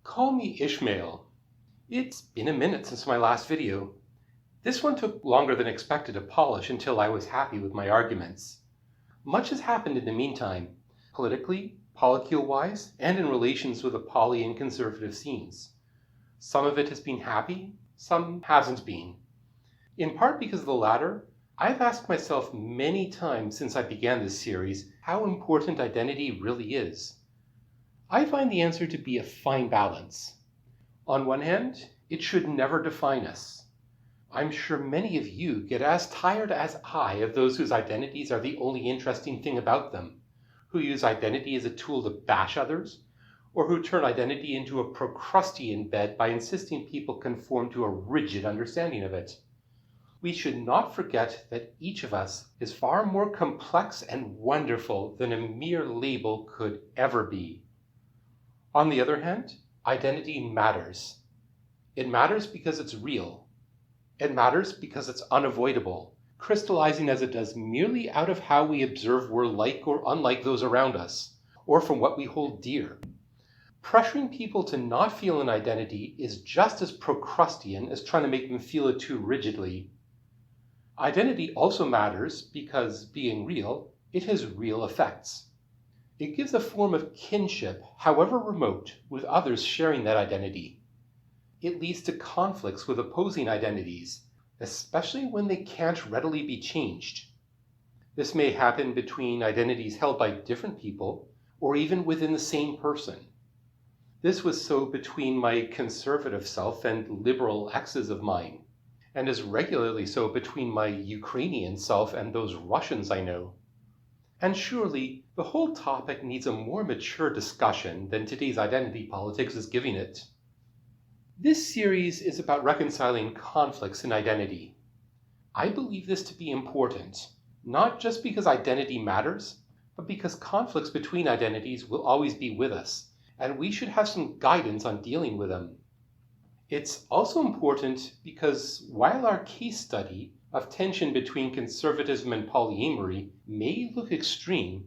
Call me Ishmael. It's been a minute since my last video. This one took longer than expected to polish until I was happy with my arguments. Much has happened in the meantime, politically, polycule-wise, and in relations with the poly and conservative scenes. Some of it has been happy, some hasn't been. In part because of the latter, I've asked myself many times since I began this series how important identity really is. I find the answer to be a fine balance. On one hand, it should never define us. I'm sure many of you get as tired as I of those whose identities are the only interesting thing about them, who use identity as a tool to bash others, or who turn identity into a Procrustean bed by insisting people conform to a rigid understanding of it. We should not forget that each of us is far more complex and wonderful than a mere label could ever be. On the other hand, identity matters. It matters because it's real. It matters because it's unavoidable, crystallizing as it does merely out of how we observe we're like or unlike those around us, or from what we hold dear. Pressuring people to not feel an identity is just as Procrustean as trying to make them feel it too rigidly. Identity also matters because, being real, it has real effects. It gives a form of kinship, however remote, with others sharing that identity. It leads to conflicts with opposing identities, especially when they can't readily be changed. This may happen between identities held by different people, or even within the same person. This was so between my conservative self and liberal exes of mine, and is regularly so between my Ukrainian self and those Russians I know. And surely, the whole topic needs a more mature discussion than today's identity politics is giving it. This series is about reconciling conflicts in identity. I believe this to be important, not just because identity matters, but because conflicts between identities will always be with us, and we should have some guidance on dealing with them. It's also important because while our case study of tension between conservatism and polyamory may look extreme,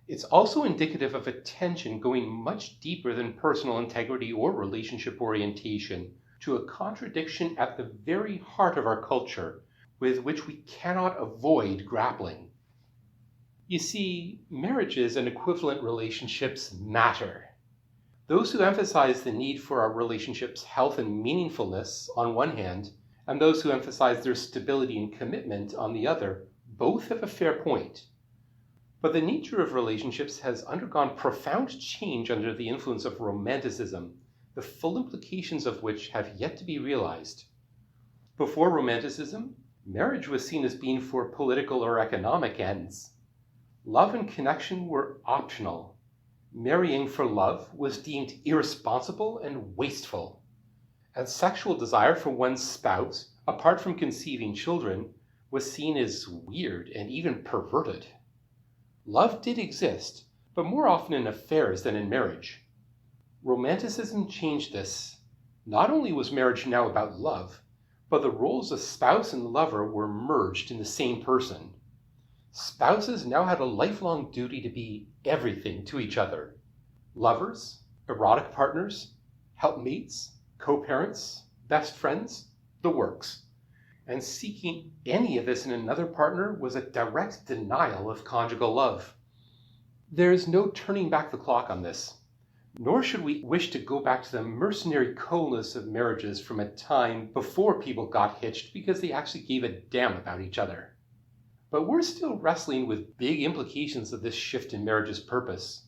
it's also indicative of a tension going much deeper than personal integrity or relationship orientation to a contradiction at the very heart of our culture with which we cannot avoid grappling. You see, marriages and equivalent relationships matter. Those who emphasize the need for our relationships' health and meaningfulness on one hand, and those who emphasize their stability and commitment on the other, both have a fair point. But the nature of relationships has undergone profound change under the influence of romanticism, the full implications of which have yet to be realized. Before romanticism, marriage was seen as being for political or economic ends. Love and connection were optional. Marrying for love was deemed irresponsible and wasteful. And sexual desire for one's spouse, apart from conceiving children, was seen as weird and even perverted. Love did exist, but more often in affairs than in marriage. Romanticism changed this. Not only was marriage now about love, but the roles of spouse and lover were merged in the same person. Spouses now had a lifelong duty to be everything to each other. Lovers, erotic partners, helpmates, co-parents, best friends, the works. And seeking any of this in another partner was a direct denial of conjugal love. There is no turning back the clock on this, nor should we wish to go back to the mercenary coolness of marriages from a time before people got hitched because they actually gave a damn about each other. But we're still wrestling with big implications of this shift in marriage's purpose.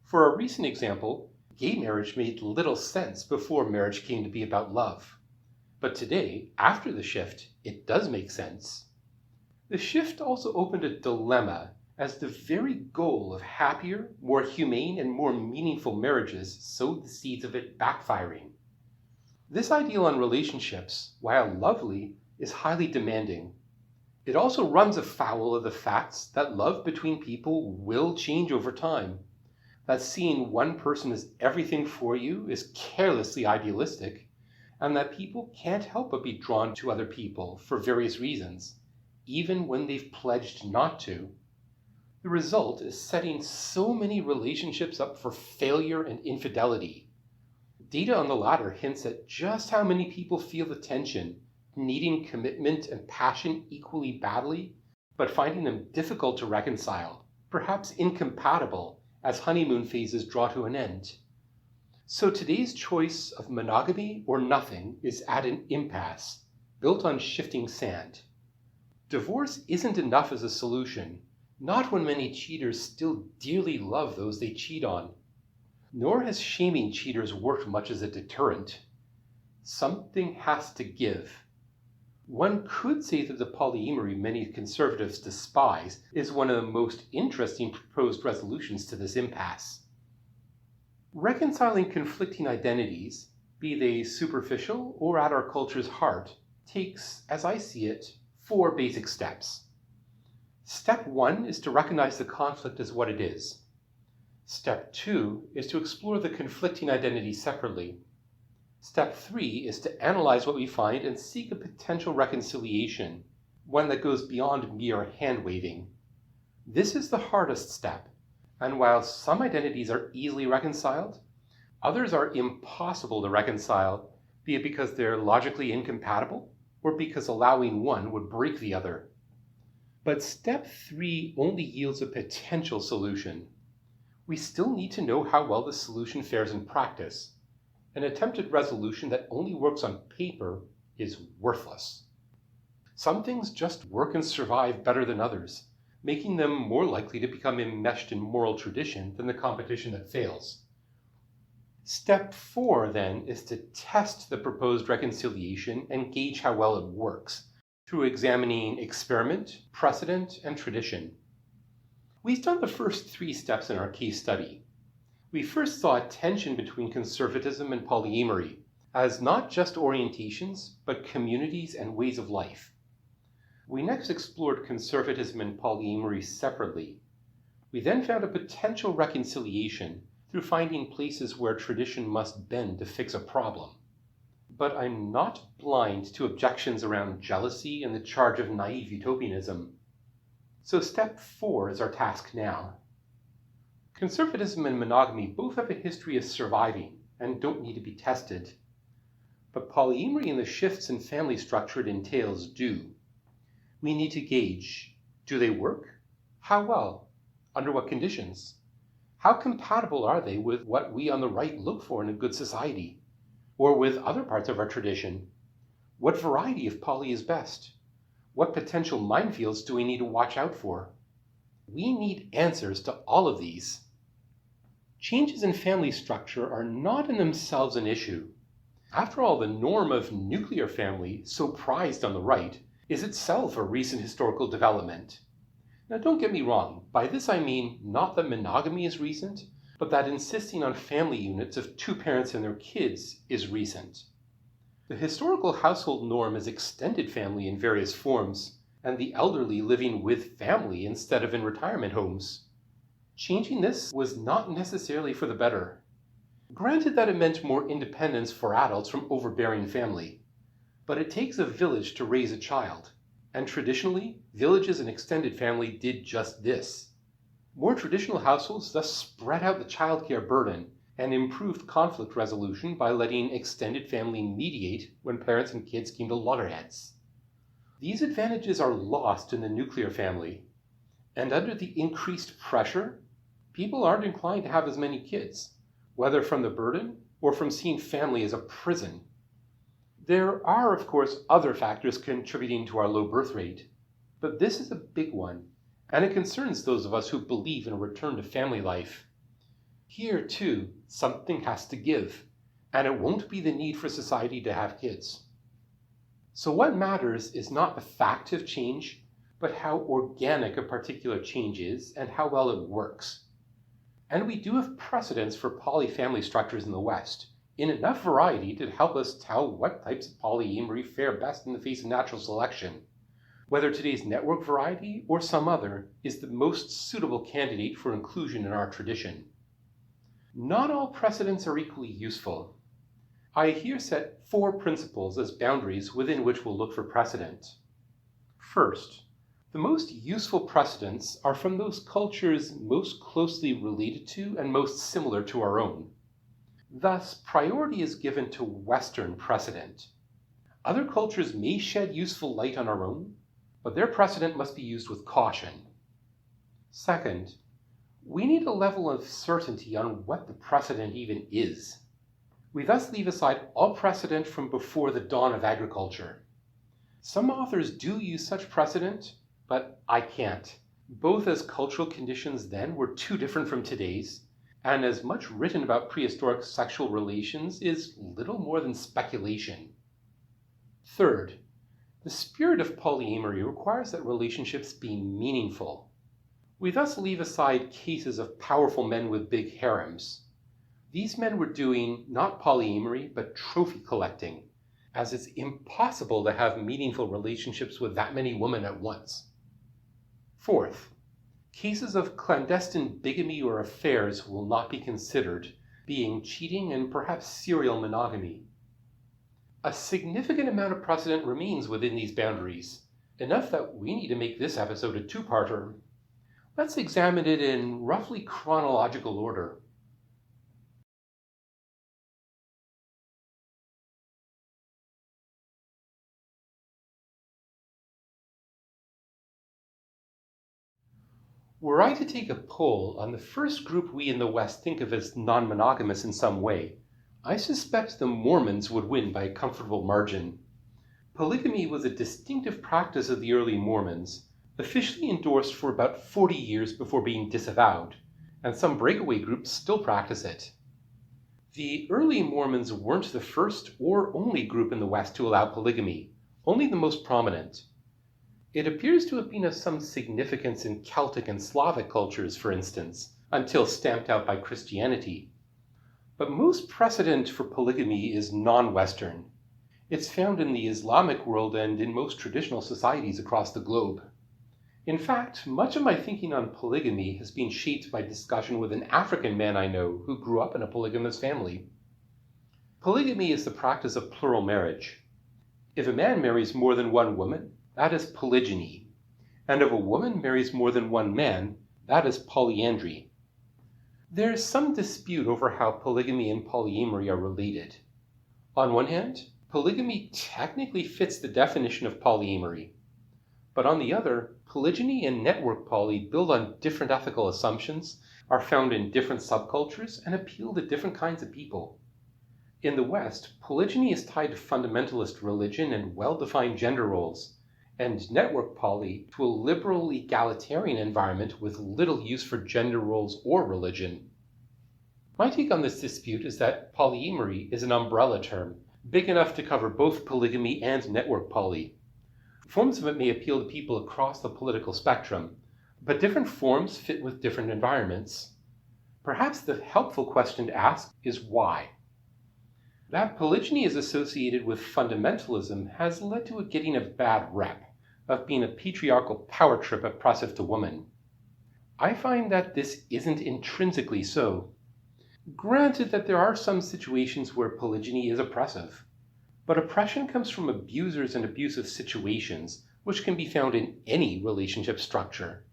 For a recent example, gay marriage made little sense before marriage came to be about love. But today, after the shift, it does make sense. The shift also opened a dilemma, as the very goal of happier, more humane, and more meaningful marriages sowed the seeds of it backfiring. This ideal on relationships, while lovely, is highly demanding. It also runs afoul of the facts that love between people will change over time, that seeing one person as everything for you is carelessly idealistic, and that people can't help but be drawn to other people for various reasons, even when they've pledged not to. The result is setting so many relationships up for failure and infidelity. Data on the latter hints at just how many people feel the tension, needing commitment and passion equally badly, but finding them difficult to reconcile, perhaps incompatible as honeymoon phases draw to an end. So today's choice of monogamy or nothing is at an impasse, built on shifting sand. Divorce isn't enough as a solution, not when many cheaters still dearly love those they cheat on. Nor has shaming cheaters worked much as a deterrent. Something has to give. One could say that the polyamory many conservatives despise is one of the most interesting proposed resolutions to this impasse. Reconciling conflicting identities, be they superficial or at our culture's heart, takes, as I see it, 4 basic steps. Step 1 is to recognize the conflict as what it is. Step 2 is to explore the conflicting identities separately. Step 3 is to analyze what we find and seek a potential reconciliation, one that goes beyond mere hand-waving. This is the hardest step, and while some identities are easily reconciled, others are impossible to reconcile, be it because they're logically incompatible or because allowing one would break the other. But step 3 only yields a potential solution. We still need to know how well the solution fares in practice. An attempted resolution that only works on paper is worthless. Some things just work and survive better than others, making them more likely to become enmeshed in moral tradition than the competition that fails. Step 4, then, is to test the proposed reconciliation and gauge how well it works through examining experiment, precedent, and tradition. We've done the first 3 steps in our case study. We first saw a tension between conservatism and polyamory as not just orientations, but communities and ways of life. We next explored conservatism and polyamory separately. We then found a potential reconciliation through finding places where tradition must bend to fix a problem. But I'm not blind to objections around jealousy and the charge of naive utopianism. So step 4 is our task now. Conservatism and monogamy both have a history of surviving and don't need to be tested. But polyamory and the shifts in family structure it entails do. We need to gauge, do they work? How well? Under what conditions? How compatible are they with what we on the right look for in a good society? Or with other parts of our tradition? What variety of poly is best? What potential minefields do we need to watch out for? We need answers to all of these. Changes in family structure are not in themselves an issue. After all, the norm of nuclear family, so prized on the right, is itself a recent historical development. Now don't get me wrong, by this I mean not that monogamy is recent, but that insisting on family units of 2 parents and their kids is recent. The historical household norm is extended family in various forms, and the elderly living with family instead of in retirement homes. Changing this was not necessarily for the better. Granted that it meant more independence for adults from overbearing family, but it takes a village to raise a child, and traditionally, villages and extended family did just this. More traditional households thus spread out the childcare burden and improved conflict resolution by letting extended family mediate when parents and kids came to loggerheads. These advantages are lost in the nuclear family, and under the increased pressure, people aren't inclined to have as many kids, whether from the burden or from seeing family as a prison. There are, of course, other factors contributing to our low birth rate, but this is a big one, and it concerns those of us who believe in a return to family life. Here, too, something has to give, and it won't be the need for society to have kids. So what matters is not the fact of change, but how organic a particular change is and how well it works. And we do have precedents for polyfamily structures in the West, in enough variety to help us tell what types of polyamory fare best in the face of natural selection. Whether today's network variety or some other is the most suitable candidate for inclusion in our tradition. Not all precedents are equally useful. I here set 4 principles as boundaries within which we'll look for precedent. First, the most useful precedents are from those cultures most closely related to and most similar to our own. Thus, priority is given to Western precedent. Other cultures may shed useful light on our own, but their precedent must be used with caution. Second, we need a level of certainty on what the precedent even is. We thus leave aside all precedent from before the dawn of agriculture. Some authors do use such precedent, but I can't, both as cultural conditions then were too different from today's, and as much written about prehistoric sexual relations is little more than speculation. Third, the spirit of polyamory requires that relationships be meaningful. We thus leave aside cases of powerful men with big harems. These men were doing not polyamory, but trophy collecting, as it's impossible to have meaningful relationships with that many women at once. Fourth, cases of clandestine bigamy or affairs will not be considered, being cheating and perhaps serial monogamy. A significant amount of precedent remains within these boundaries, enough that we need to make this episode a two-parter. Let's examine it in roughly chronological order. Were I to take a poll on the first group we in the West think of as non-monogamous in some way, I suspect the Mormons would win by a comfortable margin. Polygamy was a distinctive practice of the early Mormons, officially endorsed for about 40 years before being disavowed, and some breakaway groups still practice it. The early Mormons weren't the first or only group in the West to allow polygamy, only the most prominent. It appears to have been of some significance in Celtic and Slavic cultures, for instance, until stamped out by Christianity. But most precedent for polygamy is non-Western. It's found in the Islamic world and in most traditional societies across the globe. In fact, much of my thinking on polygamy has been shaped by discussion with an African man I know who grew up in a polygamous family. Polygamy is the practice of plural marriage. If a man marries more than one woman, that is polygyny, and if a woman marries more than one man, that is polyandry. There is some dispute over how polygamy and polyamory are related. On one hand, polygamy technically fits the definition of polyamory, but on the other, polygyny and network poly build on different ethical assumptions, are found in different subcultures, and appeal to different kinds of people. In the West, polygyny is tied to fundamentalist religion and well-defined gender roles, and network poly to a liberal egalitarian environment with little use for gender roles or religion. My take on this dispute is that polyamory is an umbrella term, big enough to cover both polygamy and network poly. Forms of it may appeal to people across the political spectrum, but different forms fit with different environments. Perhaps the helpful question to ask is why? That polygyny is associated with fundamentalism has led to it getting a bad rep of being a patriarchal power trip oppressive to women. I find that this isn't intrinsically so. Granted that there are some situations where polygyny is oppressive, but oppression comes from abusers and abusive situations, which can be found in any relationship structure.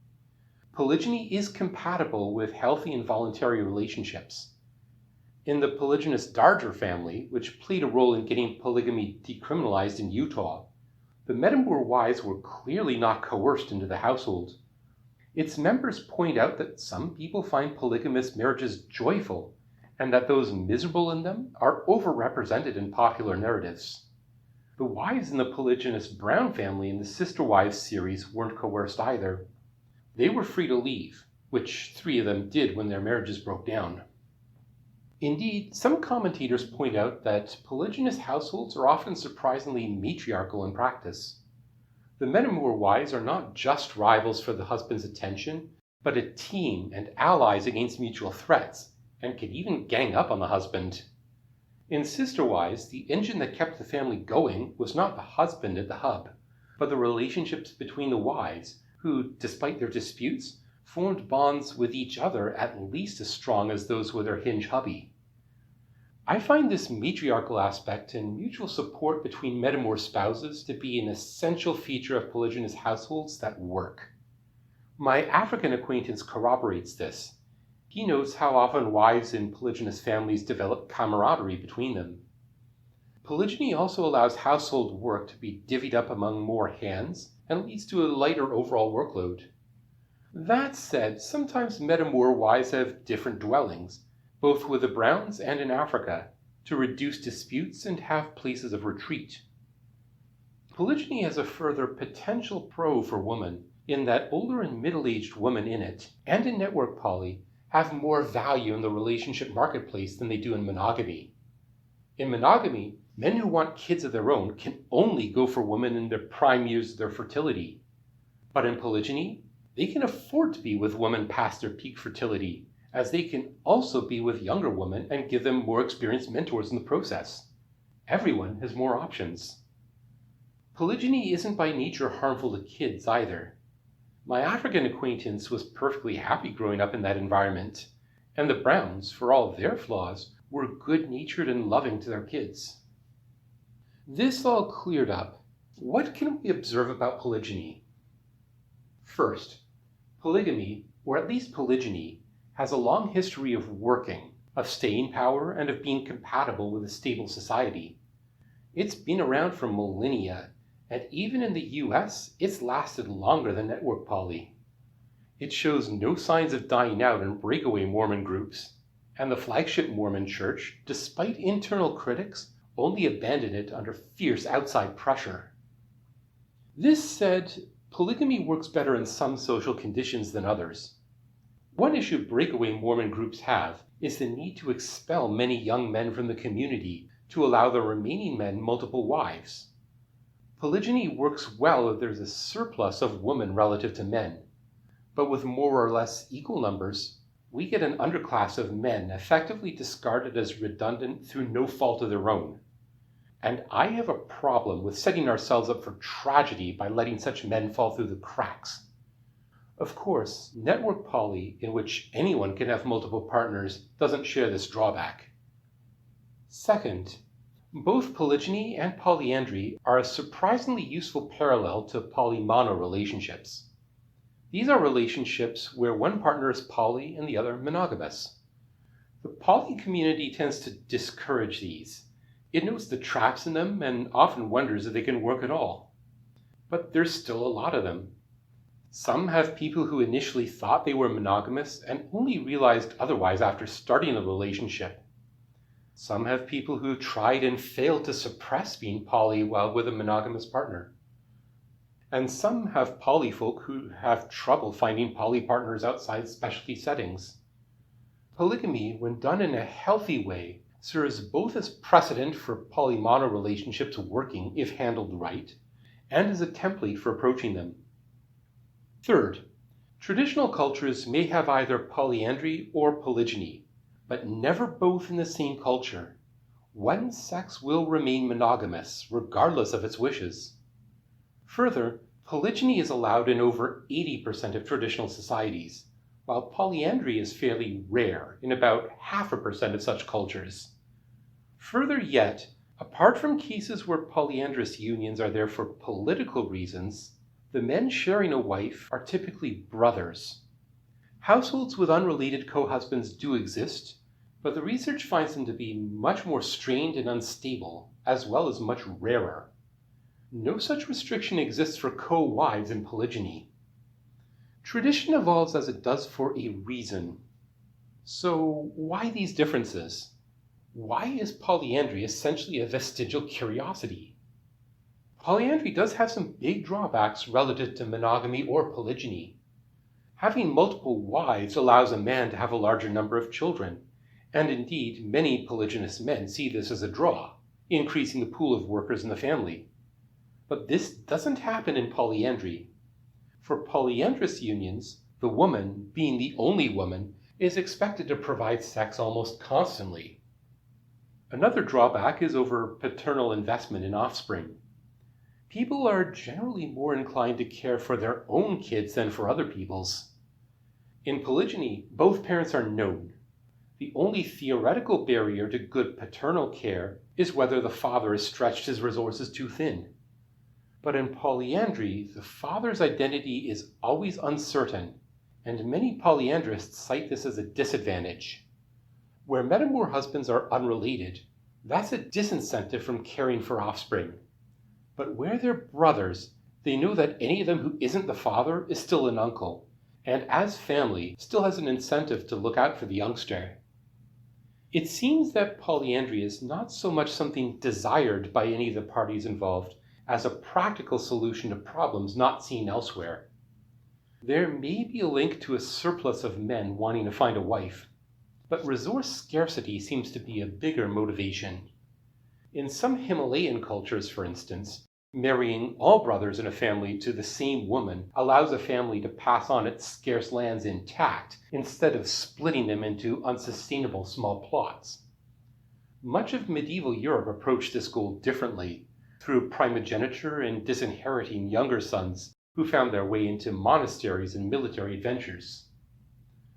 Polygyny is compatible with healthy and voluntary relationships. In the polygynous Darger family, which played a role in getting polygamy decriminalized in Utah, the Metamor wives were clearly not coerced into the household. Its members point out that some people find polygamous marriages joyful, and that those miserable in them are overrepresented in popular narratives. The wives in the polygynous Brown family in the Sister Wives series weren't coerced either. They were free to leave, which 3 of them did when their marriages broke down. Indeed, some commentators point out that polygynous households are often surprisingly matriarchal in practice. The Metamor wives are not just rivals for the husband's attention, but a team and allies against mutual threats, and can even gang up on the husband. In Sister Wives, the engine that kept the family going was not the husband at the hub, but the relationships between the wives, who, despite their disputes, formed bonds with each other at least as strong as those with their hinge hubby. I find this matriarchal aspect and mutual support between Metamor spouses to be an essential feature of polygynous households that work. My African acquaintance corroborates this, He notes how often wives in polygynous families develop camaraderie between them. Polygyny also allows household work to be divvied up among more hands and leads to a lighter overall workload. That said, sometimes metamor wives have different dwellings, both with the Browns and in Africa, to reduce disputes and have places of retreat. Polygyny has a further potential pro for women in that older and middle-aged women in it, and in network poly, have more value in the relationship marketplace than they do in monogamy. In monogamy, men who want kids of their own can only go for women in their prime years of their fertility. But in polygyny, they can afford to be with women past their peak fertility, as they can also be with younger women and give them more experienced mentors in the process. Everyone has more options. Polygyny isn't by nature harmful to kids either. My African acquaintance was perfectly happy growing up in that environment, and the Browns, for all their flaws, were good-natured and loving to their kids. This all cleared up. What can we observe about polygyny? First, polygamy, or at least polygyny, has a long history of working, of staying power, and of being compatible with a stable society. It's been around for millennia, and even in the US, it's lasted longer than network poly. It shows no signs of dying out in breakaway Mormon groups, and the flagship Mormon church, despite internal critics, only abandoned it under fierce outside pressure. This said, polygamy works better in some social conditions than others. One issue breakaway Mormon groups have is the need to expel many young men from the community to allow the remaining men multiple wives. Polygyny works well if there's a surplus of women relative to men, but with more or less equal numbers, we get an underclass of men effectively discarded as redundant through no fault of their own. And I have a problem with setting ourselves up for tragedy by letting such men fall through the cracks. Of course, network poly, in which anyone can have multiple partners, doesn't share this drawback. Second, both polygyny and polyandry are a surprisingly useful parallel to polymono relationships. These are relationships where one partner is poly and the other monogamous. The poly community tends to discourage these. It knows the traps in them and often wonders if they can work at all. But there's still a lot of them. Some have people who initially thought they were monogamous and only realized otherwise after starting a relationship. Some have people who tried and failed to suppress being poly while with a monogamous partner. And some have poly folk who have trouble finding poly partners outside specialty settings. Polygamy, when done in a healthy way, serves both as precedent for polymono relationships working if handled right, and as a template for approaching them. Third, traditional cultures may have either polyandry or polygyny, but never both in the same culture. One sex will remain monogamous, regardless of its wishes. Further, polygyny is allowed in over 80% of traditional societies, while polyandry is fairly rare in about 0.5% of such cultures. Further yet, apart from cases where polyandrous unions are there for political reasons, the men sharing a wife are typically brothers. Households with unrelated co-husbands do exist, but the research finds them to be much more strained and unstable, as well as much rarer. No such restriction exists for co-wives in polygyny. Tradition evolves as it does for a reason. So why these differences? Why is polyandry essentially a vestigial curiosity? Polyandry does have some big drawbacks relative to monogamy or polygyny. Having multiple wives allows a man to have a larger number of children, and indeed many polygynous men see this as a draw, increasing the pool of workers in the family. But this doesn't happen in polyandry. For polyandrous unions, the woman, being the only woman, is expected to provide sex almost constantly. Another drawback is over paternal investment in offspring. People are generally more inclined to care for their own kids than for other people's. In polygyny, both parents are known. The only theoretical barrier to good paternal care is whether the father has stretched his resources too thin. But in polyandry, the father's identity is always uncertain, and many polyandrists cite this as a disadvantage. Where metamor husbands are unrelated, that's a disincentive from caring for offspring. But where they're brothers, they know that any of them who isn't the father is still an uncle, and as family still has an incentive to look out for the youngster. It seems that polyandry is not so much something desired by any of the parties involved as a practical solution to problems not seen elsewhere. There may be a link to a surplus of men wanting to find a wife, but resource scarcity seems to be a bigger motivation. In some Himalayan cultures, for instance, marrying all brothers in a family to the same woman allows a family to pass on its scarce lands intact instead of splitting them into unsustainable small plots. Much of medieval Europe approached this goal differently, through primogeniture and disinheriting younger sons who found their way into monasteries and military adventures.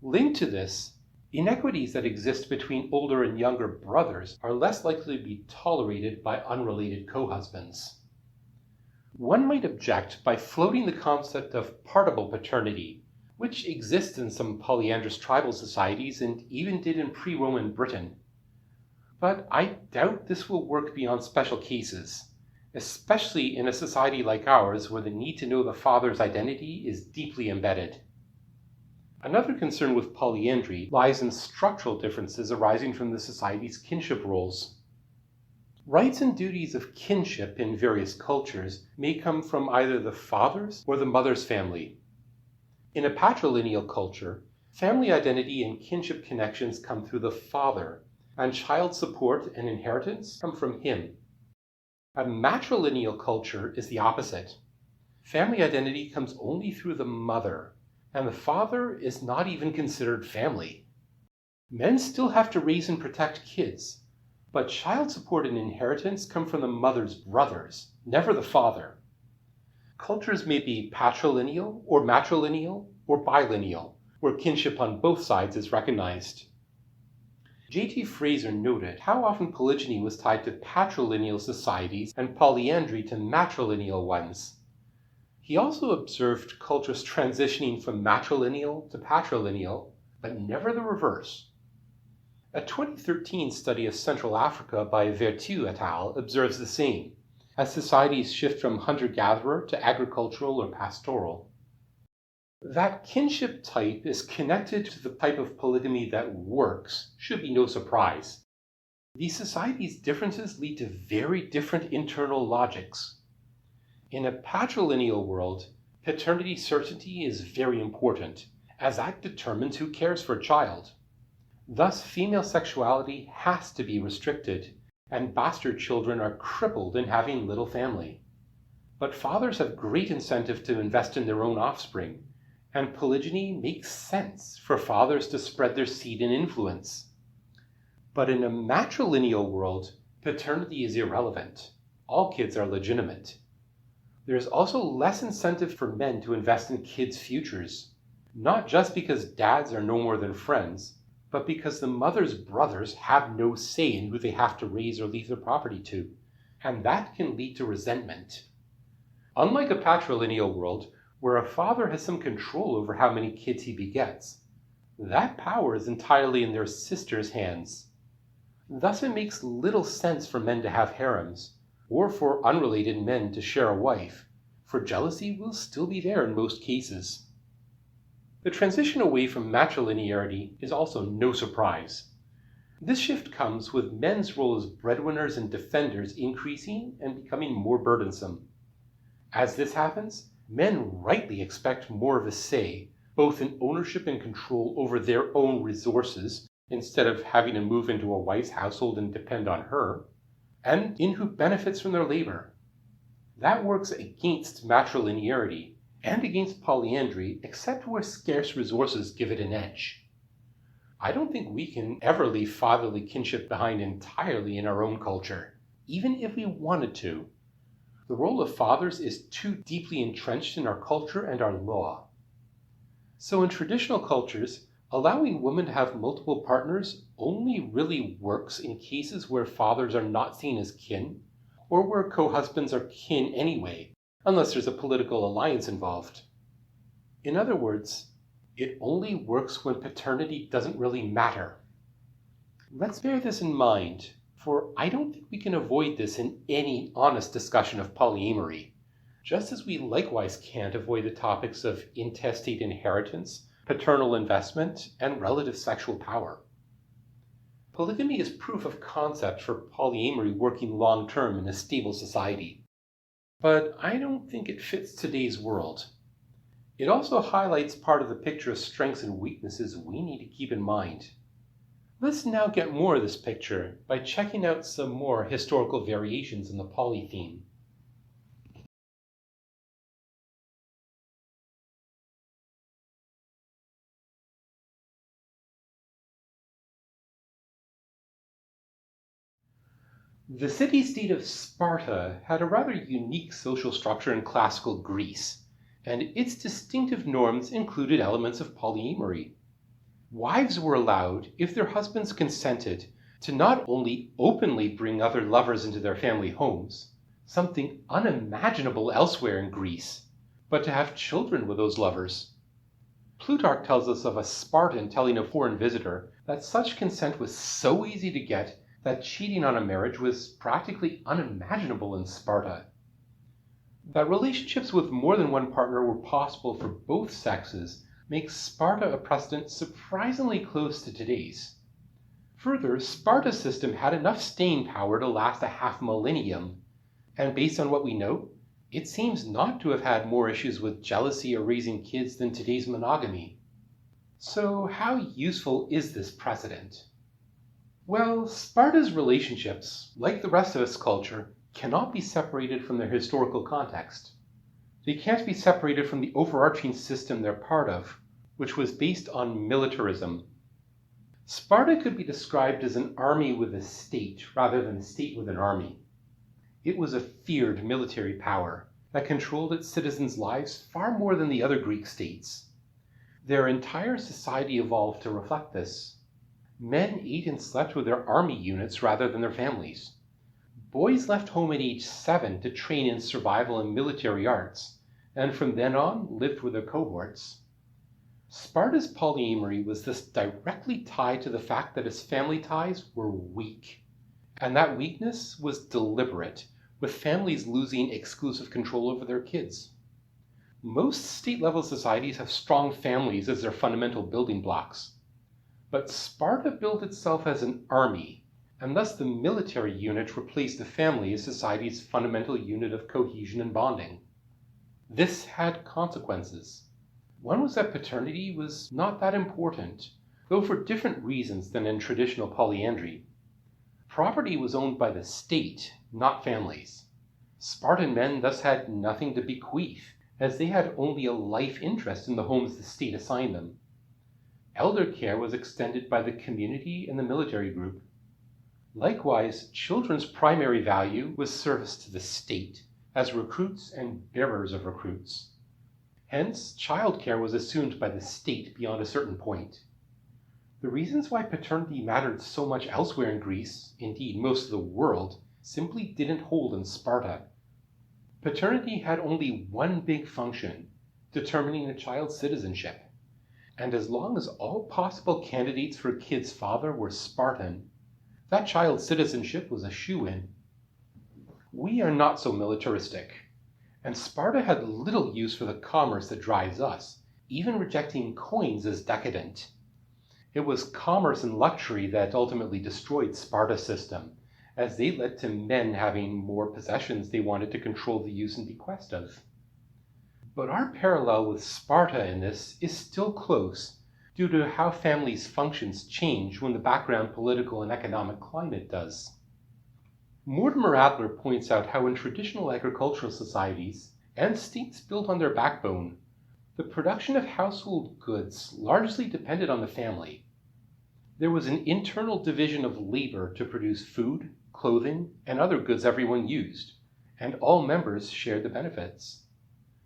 Linked to this, inequities that exist between older and younger brothers are less likely to be tolerated by unrelated co-husbands. One might object by floating the concept of partible paternity, which exists in some polyandrous tribal societies and even did in pre-Roman Britain. But I doubt this will work beyond special cases, especially in a society like ours where the need to know the father's identity is deeply embedded. Another concern with polyandry lies in structural differences arising from the society's kinship roles. Rights and duties of kinship in various cultures may come from either the father's or the mother's family. In a patrilineal culture, family identity and kinship connections come through the father, and child support and inheritance come from him. A matrilineal culture is the opposite. Family identity comes only through the mother, and the father is not even considered family. Men still have to raise and protect kids, but child support and inheritance come from the mother's brothers, never the father. Cultures may be patrilineal or matrilineal or bilineal, where kinship on both sides is recognized. J.T. Fraser noted how often polygyny was tied to patrilineal societies and polyandry to matrilineal ones. He also observed cultures transitioning from matrilineal to patrilineal, but never the reverse. A 2013 study of Central Africa by Vertu et al. Observes the same, as societies shift from hunter-gatherer to agricultural or pastoral. That kinship type is connected to the type of polygamy that works should be no surprise. These societies' differences lead to very different internal logics. In a patrilineal world, paternity certainty is very important, as that determines who cares for a child. Thus, female sexuality has to be restricted, and bastard children are crippled in having little family. But fathers have great incentive to invest in their own offspring, and polygyny makes sense for fathers to spread their seed and influence. But in a matrilineal world, paternity is irrelevant. All kids are legitimate. There is also less incentive for men to invest in kids' futures, not just because dads are no more than friends, but because the mother's brothers have no say in who they have to raise or leave their property to, and that can lead to resentment. Unlike a patrilineal world, where a father has some control over how many kids he begets, that power is entirely in their sister's hands. Thus it makes little sense for men to have harems, or for unrelated men to share a wife, for jealousy will still be there in most cases. The transition away from matrilinearity is also no surprise. This shift comes with men's role as breadwinners and defenders increasing and becoming more burdensome. As this happens, men rightly expect more of a say, both in ownership and control over their own resources, instead of having to move into a wife's household and depend on her, and in who benefits from their labor. That works against matrilinearity and against polyandry, except where scarce resources give it an edge. I don't think we can ever leave fatherly kinship behind entirely in our own culture, even if we wanted to. The role of fathers is too deeply entrenched in our culture and our law. So in traditional cultures, allowing women to have multiple partners only really works in cases where fathers are not seen as kin, or where co-husbands are kin anyway, unless there's a political alliance involved. In other words, It only works when paternity doesn't really matter. Let's bear this in mind, for I don't think we can avoid this in any honest discussion of polyamory, just as we likewise can't avoid the topics of intestate inheritance, paternal investment, and relative sexual power. Polygamy is proof of concept for polyamory working long-term in a stable society. But I don't think it fits today's world. It also highlights part of the picture of strengths and weaknesses we need to keep in mind. Let's now get more of this picture by checking out some more historical variations in the poly theme. The city-state of Sparta had a rather unique social structure in classical Greece, and its distinctive norms included elements of polyamory. Wives were allowed, if their husbands consented, to not only openly bring other lovers into their family homes, something unimaginable elsewhere in Greece, but to have children with those lovers. Plutarch tells us of a Spartan telling a foreign visitor that such consent was so easy to get that cheating on a marriage was practically unimaginable in Sparta. That relationships with more than one partner were possible for both sexes makes Sparta a precedent surprisingly close to today's. Further, Sparta's system had enough staying power to last a half millennium, and based on what we know, it seems not to have had more issues with jealousy or raising kids than today's monogamy. So how useful is this precedent? Well, Sparta's relationships, like the rest of its culture, cannot be separated from their historical context. They can't be separated from the overarching system they're part of, which was based on militarism. Sparta could be described as an army with a state rather than a state with an army. It was a feared military power that controlled its citizens' lives far more than the other Greek states. Their entire society evolved to reflect this. Men ate and slept with their army units rather than their families. Boys left home at age 7 to train in survival and military arts, and from then on lived with their cohorts. Sparta's polyamory was thus directly tied to the fact that its family ties were weak, and that weakness was deliberate, with families losing exclusive control over their kids. Most state-level societies have strong families as their fundamental building blocks, but Sparta built itself as an army, and thus the military unit replaced the family as society's fundamental unit of cohesion and bonding. This had consequences. One was that paternity was not that important, though for different reasons than in traditional polyandry. Property was owned by the state, not families. Spartan men thus had nothing to bequeath, as they had only a life interest in the homes the state assigned them. Elder care was extended by the community and the military group. Likewise, children's primary value was service to the state, as recruits and bearers of recruits. Hence, childcare was assumed by the state beyond a certain point. The reasons why paternity mattered so much elsewhere in Greece, indeed most of the world, simply didn't hold in Sparta. Paternity had only one big function, determining a child's citizenship. And as long as all possible candidates for a kid's father were Spartan, that child's citizenship was a shoo-in. We are not so militaristic, and Sparta had little use for the commerce that drives us, even rejecting coins as decadent. It was commerce and luxury that ultimately destroyed Sparta's system, as they led to men having more possessions they wanted to control the use and bequest of. But our parallel with Sparta in this is still close, due to how families' functions change when the background political and economic climate does. Mortimer Adler points out how in traditional agricultural societies, and states built on their backbone, the production of household goods largely depended on the family. There was an internal division of labor to produce food, clothing, and other goods everyone used, and all members shared the benefits.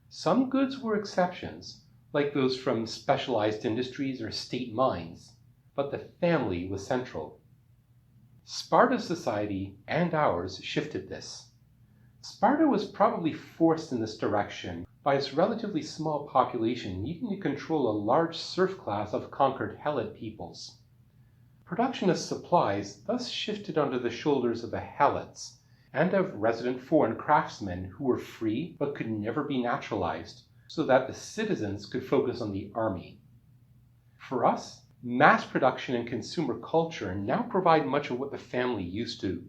Some goods were exceptions, like those from specialized industries or state mines, but the family was central. Sparta's society and ours shifted this. Sparta was probably forced in this direction by its relatively small population needing to control a large serf class of conquered Helot peoples. Production of supplies thus shifted onto the shoulders of the Helots and of resident foreign craftsmen who were free but could never be naturalized, so that the citizens could focus on the army. For us, mass production and consumer culture now provide much of what the family used to.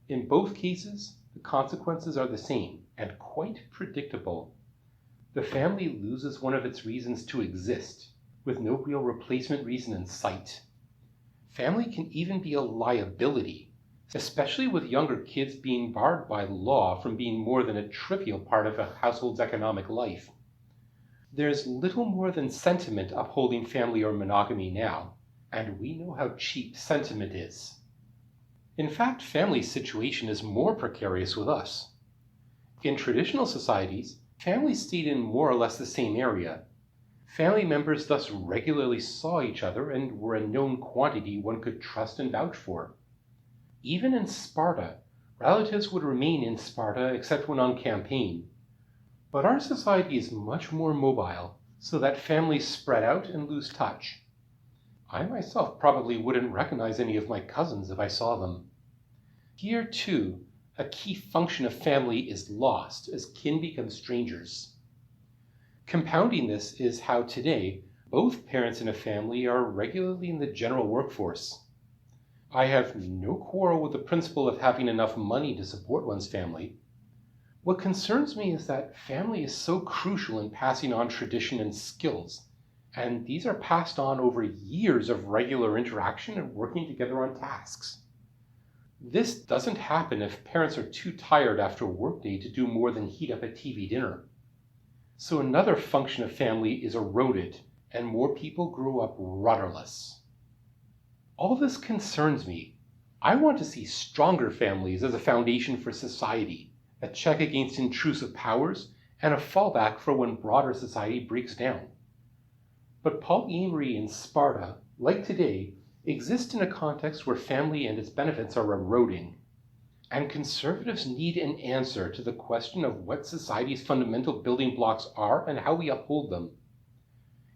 In both cases, the consequences are the same and quite predictable. The family loses one of its reasons to exist, with no real replacement reason in sight. Family can even be a liability, especially with younger kids being barred by law from being more than a trivial part of a household's economic life. There's little more than sentiment upholding family or monogamy now, and we know how cheap sentiment is. In fact, family's situation is more precarious with us. In traditional societies, families stayed in more or less the same area. Family members thus regularly saw each other and were a known quantity one could trust and vouch for. Even in Sparta, relatives would remain in Sparta except when on campaign. But our society is much more mobile, so that families spread out and lose touch. I myself probably wouldn't recognize any of my cousins if I saw them. Here, too, a key function of family is lost as kin become strangers. Compounding this is how today both parents in a family are regularly in the general workforce. I have no quarrel with the principle of having enough money to support one's family. What concerns me is that family is so crucial in passing on tradition and skills, and these are passed on over years of regular interaction and working together on tasks. This doesn't happen if parents are too tired after a workday to do more than heat up a TV dinner. So another function of family is eroded, and more people grow up rudderless. All this concerns me. I want to see stronger families as a foundation for society, a check against intrusive powers, and a fallback for when broader society breaks down. But polyamory in Sparta, like today, exists in a context where family and its benefits are eroding. And conservatives need an answer to the question of what society's fundamental building blocks are and how we uphold them.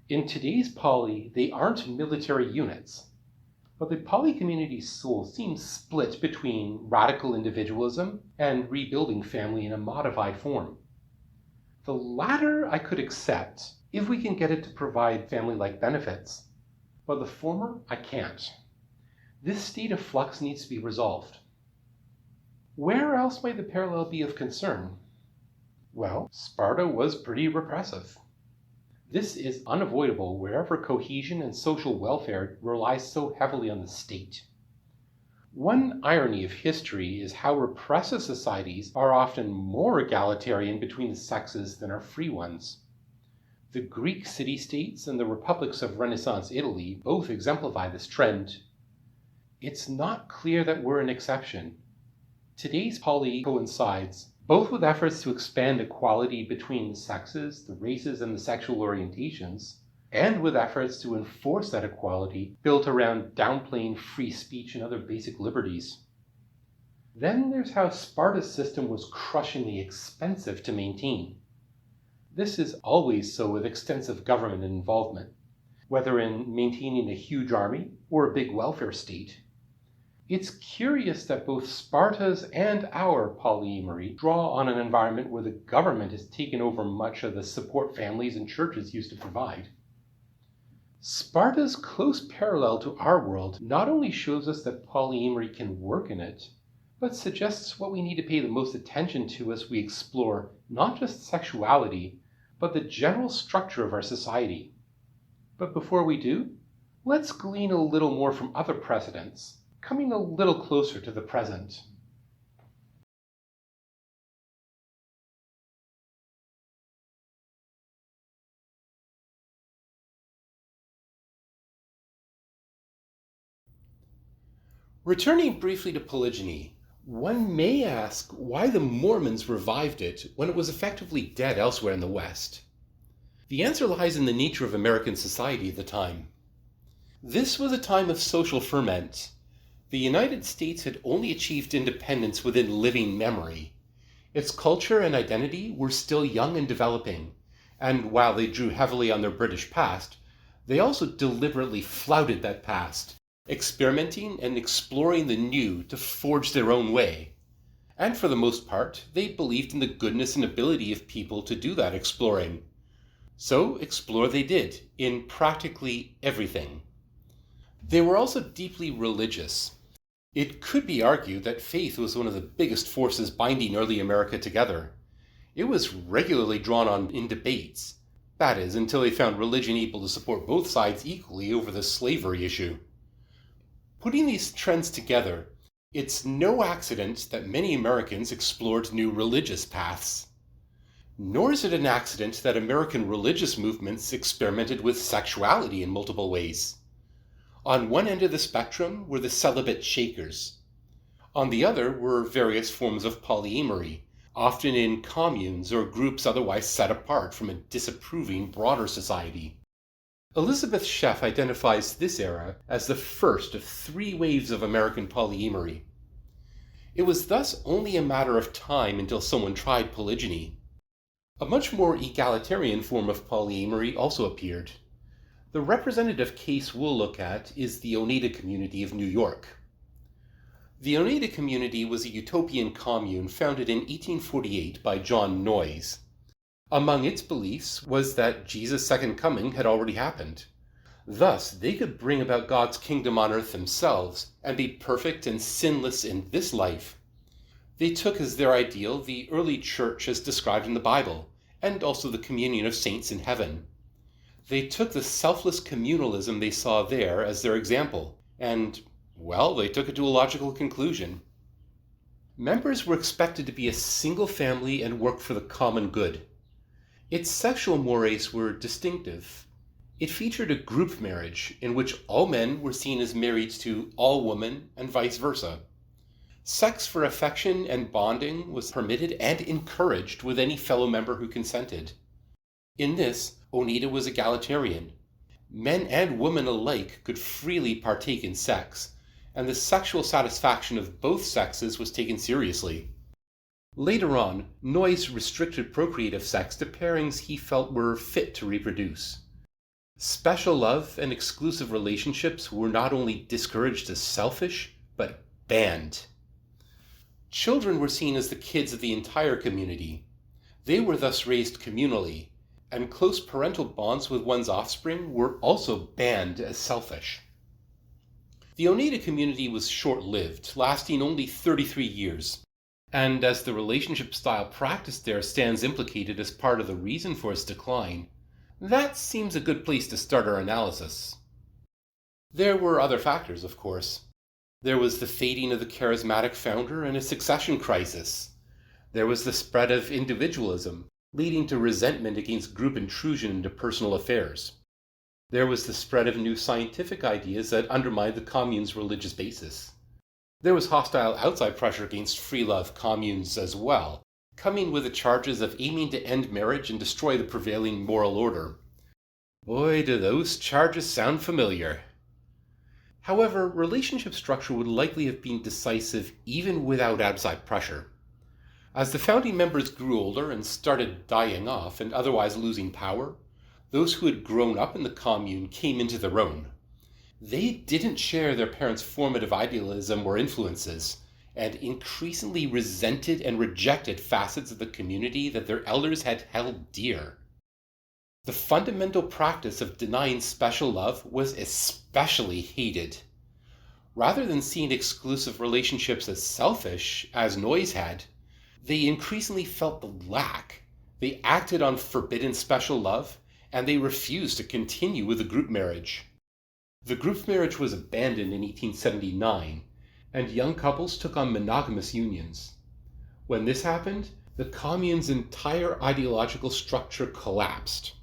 In today's poly, they aren't military units, but the poly community's soul seems split between radical individualism and rebuilding family in a modified form. The latter I could accept if we can get it to provide family-like benefits, but the former I can't. This state of flux needs to be resolved. Where else might the parallel be of concern? Well, Sparta was pretty repressive. This is unavoidable wherever cohesion and social welfare relies so heavily on the state. One irony of history is how repressive societies are often more egalitarian between the sexes than our free ones. The Greek city-states and the republics of Renaissance Italy both exemplify this trend. It's not clear that we're an exception. Today's poly coincides both with efforts to expand equality between the sexes, the races, and the sexual orientations, and with efforts to enforce that equality built around downplaying free speech and other basic liberties. Then there's how Sparta's system was crushingly expensive to maintain. This is always so with extensive government involvement, whether in maintaining a huge army or a big welfare state. It's curious that both Sparta's and our polyamory draw on an environment where the government has taken over much of the support families and churches used to provide. Sparta's close parallel to our world not only shows us that polyamory can work in it, but suggests what we need to pay the most attention to as we explore not just sexuality, but the general structure of our society. But before we do, let's glean a little more from other precedents, coming a little closer to the present. Returning briefly to polygyny, one may ask why the Mormons revived it when it was effectively dead elsewhere in the West. The answer lies in the nature of American society at the time. This was a time of social ferment. The United States had only achieved independence within living memory. Its culture and identity were still young and developing, and while they drew heavily on their British past, they also deliberately flouted that past, experimenting and exploring the new to forge their own way. And for the most part, they believed in the goodness and ability of people to do that exploring. So explore they did, in practically everything. They were also deeply religious. It could be argued that faith was one of the biggest forces binding early America together. It was regularly drawn on in debates. That is, until they found religion able to support both sides equally over the slavery issue. Putting these trends together, it's no accident that many Americans explored new religious paths. Nor is it an accident that American religious movements experimented with sexuality in multiple ways. On one end of the spectrum were the celibate Shakers. On the other were various forms of polyamory, often in communes or groups otherwise set apart from a disapproving broader society. Elizabeth Sheff identifies this era as the first of 3 waves of American polyamory. It was thus only a matter of time until someone tried polygyny. A much more egalitarian form of polyamory also appeared. The representative case we'll look at is the Oneida community of New York. The Oneida community was a utopian commune founded in 1848 by John Noyes. Among its beliefs was that Jesus' second coming had already happened. Thus, they could bring about God's kingdom on earth themselves and be perfect and sinless in this life. They took as their ideal the early church as described in the Bible, and also the communion of saints in heaven. They took the selfless communalism they saw there as their example, and, well, they took it to a logical conclusion. Members were expected to be a single family and work for the common good. Its sexual mores were distinctive. It featured a group marriage in which all men were seen as married to all women and vice versa. Sex for affection and bonding was permitted and encouraged with any fellow member who consented. In this, Oneida was egalitarian. Men and women alike could freely partake in sex, and the sexual satisfaction of both sexes was taken seriously. Later on, Noyes restricted procreative sex to pairings he felt were fit to reproduce. Special love and exclusive relationships were not only discouraged as selfish, but banned. Children were seen as the kids of the entire community. They were thus raised communally, and close parental bonds with one's offspring were also banned as selfish. The Oneida community was short-lived, lasting only 33 years, and as the relationship style practiced there stands implicated as part of the reason for its decline, that seems a good place to start our analysis. There were other factors, of course. There was the fading of the charismatic founder and a succession crisis. There was the spread of individualism, leading to resentment against group intrusion into personal affairs. There was the spread of new scientific ideas that undermined the commune's religious basis. There was hostile outside pressure against free love communes as well, coming with the charges of aiming to end marriage and destroy the prevailing moral order. Boy, do those charges sound familiar. However, relationship structure would likely have been decisive even without outside pressure. As the founding members grew older and started dying off and otherwise losing power, those who had grown up in the commune came into their own. They didn't share their parents' formative idealism or influences, and increasingly resented and rejected facets of the community that their elders had held dear. The fundamental practice of denying special love was especially hated. Rather than seeing exclusive relationships as selfish, as Noyes had, they increasingly felt the lack. They acted on forbidden special love, and they refused to continue with the group marriage. The group marriage was abandoned in 1879, and young couples took on monogamous unions. When this happened, the commune's entire ideological structure collapsed.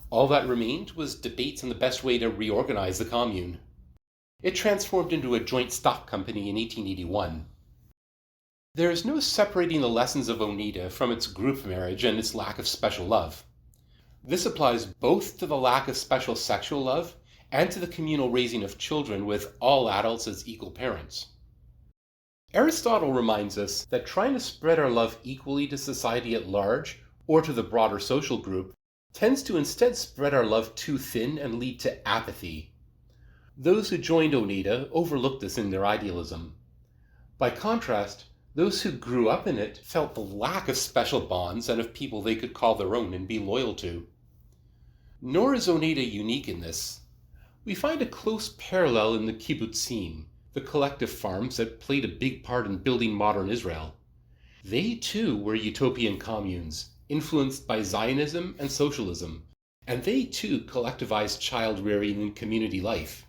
All that remained was debates on the best way to reorganize the commune. It transformed into a joint stock company in 1881. There is no separating the lessons of Oneida from its group marriage and its lack of special love. This applies both to the lack of special sexual love and to the communal raising of children with all adults as equal parents. Aristotle reminds us that trying to spread our love equally to society at large, or to the broader social group, tends to instead spread our love too thin and lead to apathy. Those who joined Oneida overlooked this in their idealism. By contrast, those who grew up in it felt the lack of special bonds and of people they could call their own and be loyal to. Nor is Oneida unique in this. We find a close parallel in the kibbutzim, the collective farms that played a big part in building modern Israel. They too were utopian communes, influenced by Zionism and socialism, and they too collectivized child rearing and community life.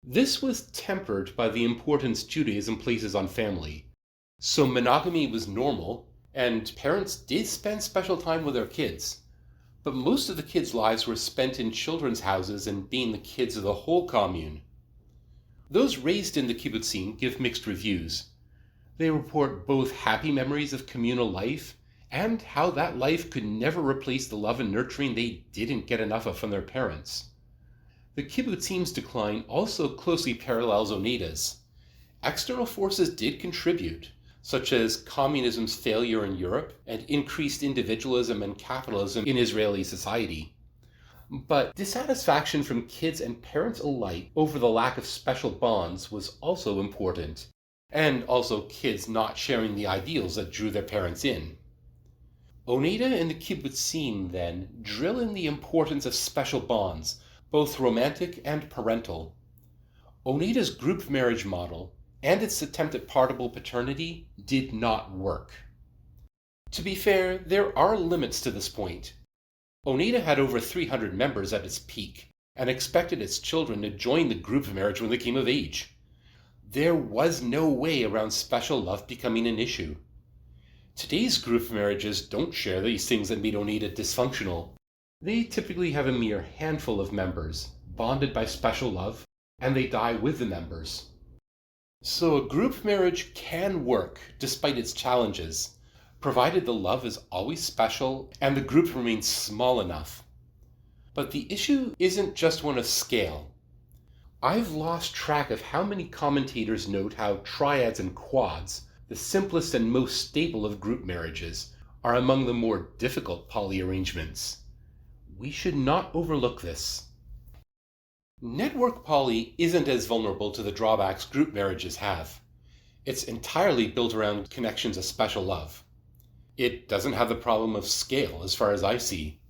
This was tempered by the importance Judaism places on family. So monogamy was normal, and parents did spend special time with their kids. But most of the kids' lives were spent in children's houses and being the kids of the whole commune. Those raised in the kibbutzim give mixed reviews. They report both happy memories of communal life and how that life could never replace the love and nurturing they didn't get enough of from their parents. The kibbutzim's decline also closely parallels Oneida's. External forces did contribute, such as communism's failure in Europe and increased individualism and capitalism in Israeli society. But dissatisfaction from kids and parents alike over the lack of special bonds was also important, and also kids not sharing the ideals that drew their parents in. Oneida and the kibbutzim, then, drill in the importance of special bonds, both romantic and parental. Oneida's group marriage model and its attempt at partible paternity did not work. To be fair, there are limits to this point. Oneida had over 300 members at its peak and expected its children to join the group marriage when they came of age. There was no way around special love becoming an issue. Today's group marriages don't share these things that made Oneida dysfunctional. They typically have a mere handful of members, bonded by special love, and they die with the members. So a group marriage can work despite its challenges, provided the love is always special and the group remains small enough. But the issue isn't just one of scale. I've lost track of how many commentators note how triads and quads, the simplest and most stable of group marriages, are among the more difficult poly-arrangements. We should not overlook this. Network poly isn't as vulnerable to the drawbacks group marriages have. It's entirely built around connections of special love. It doesn't have the problem of scale as far as I see.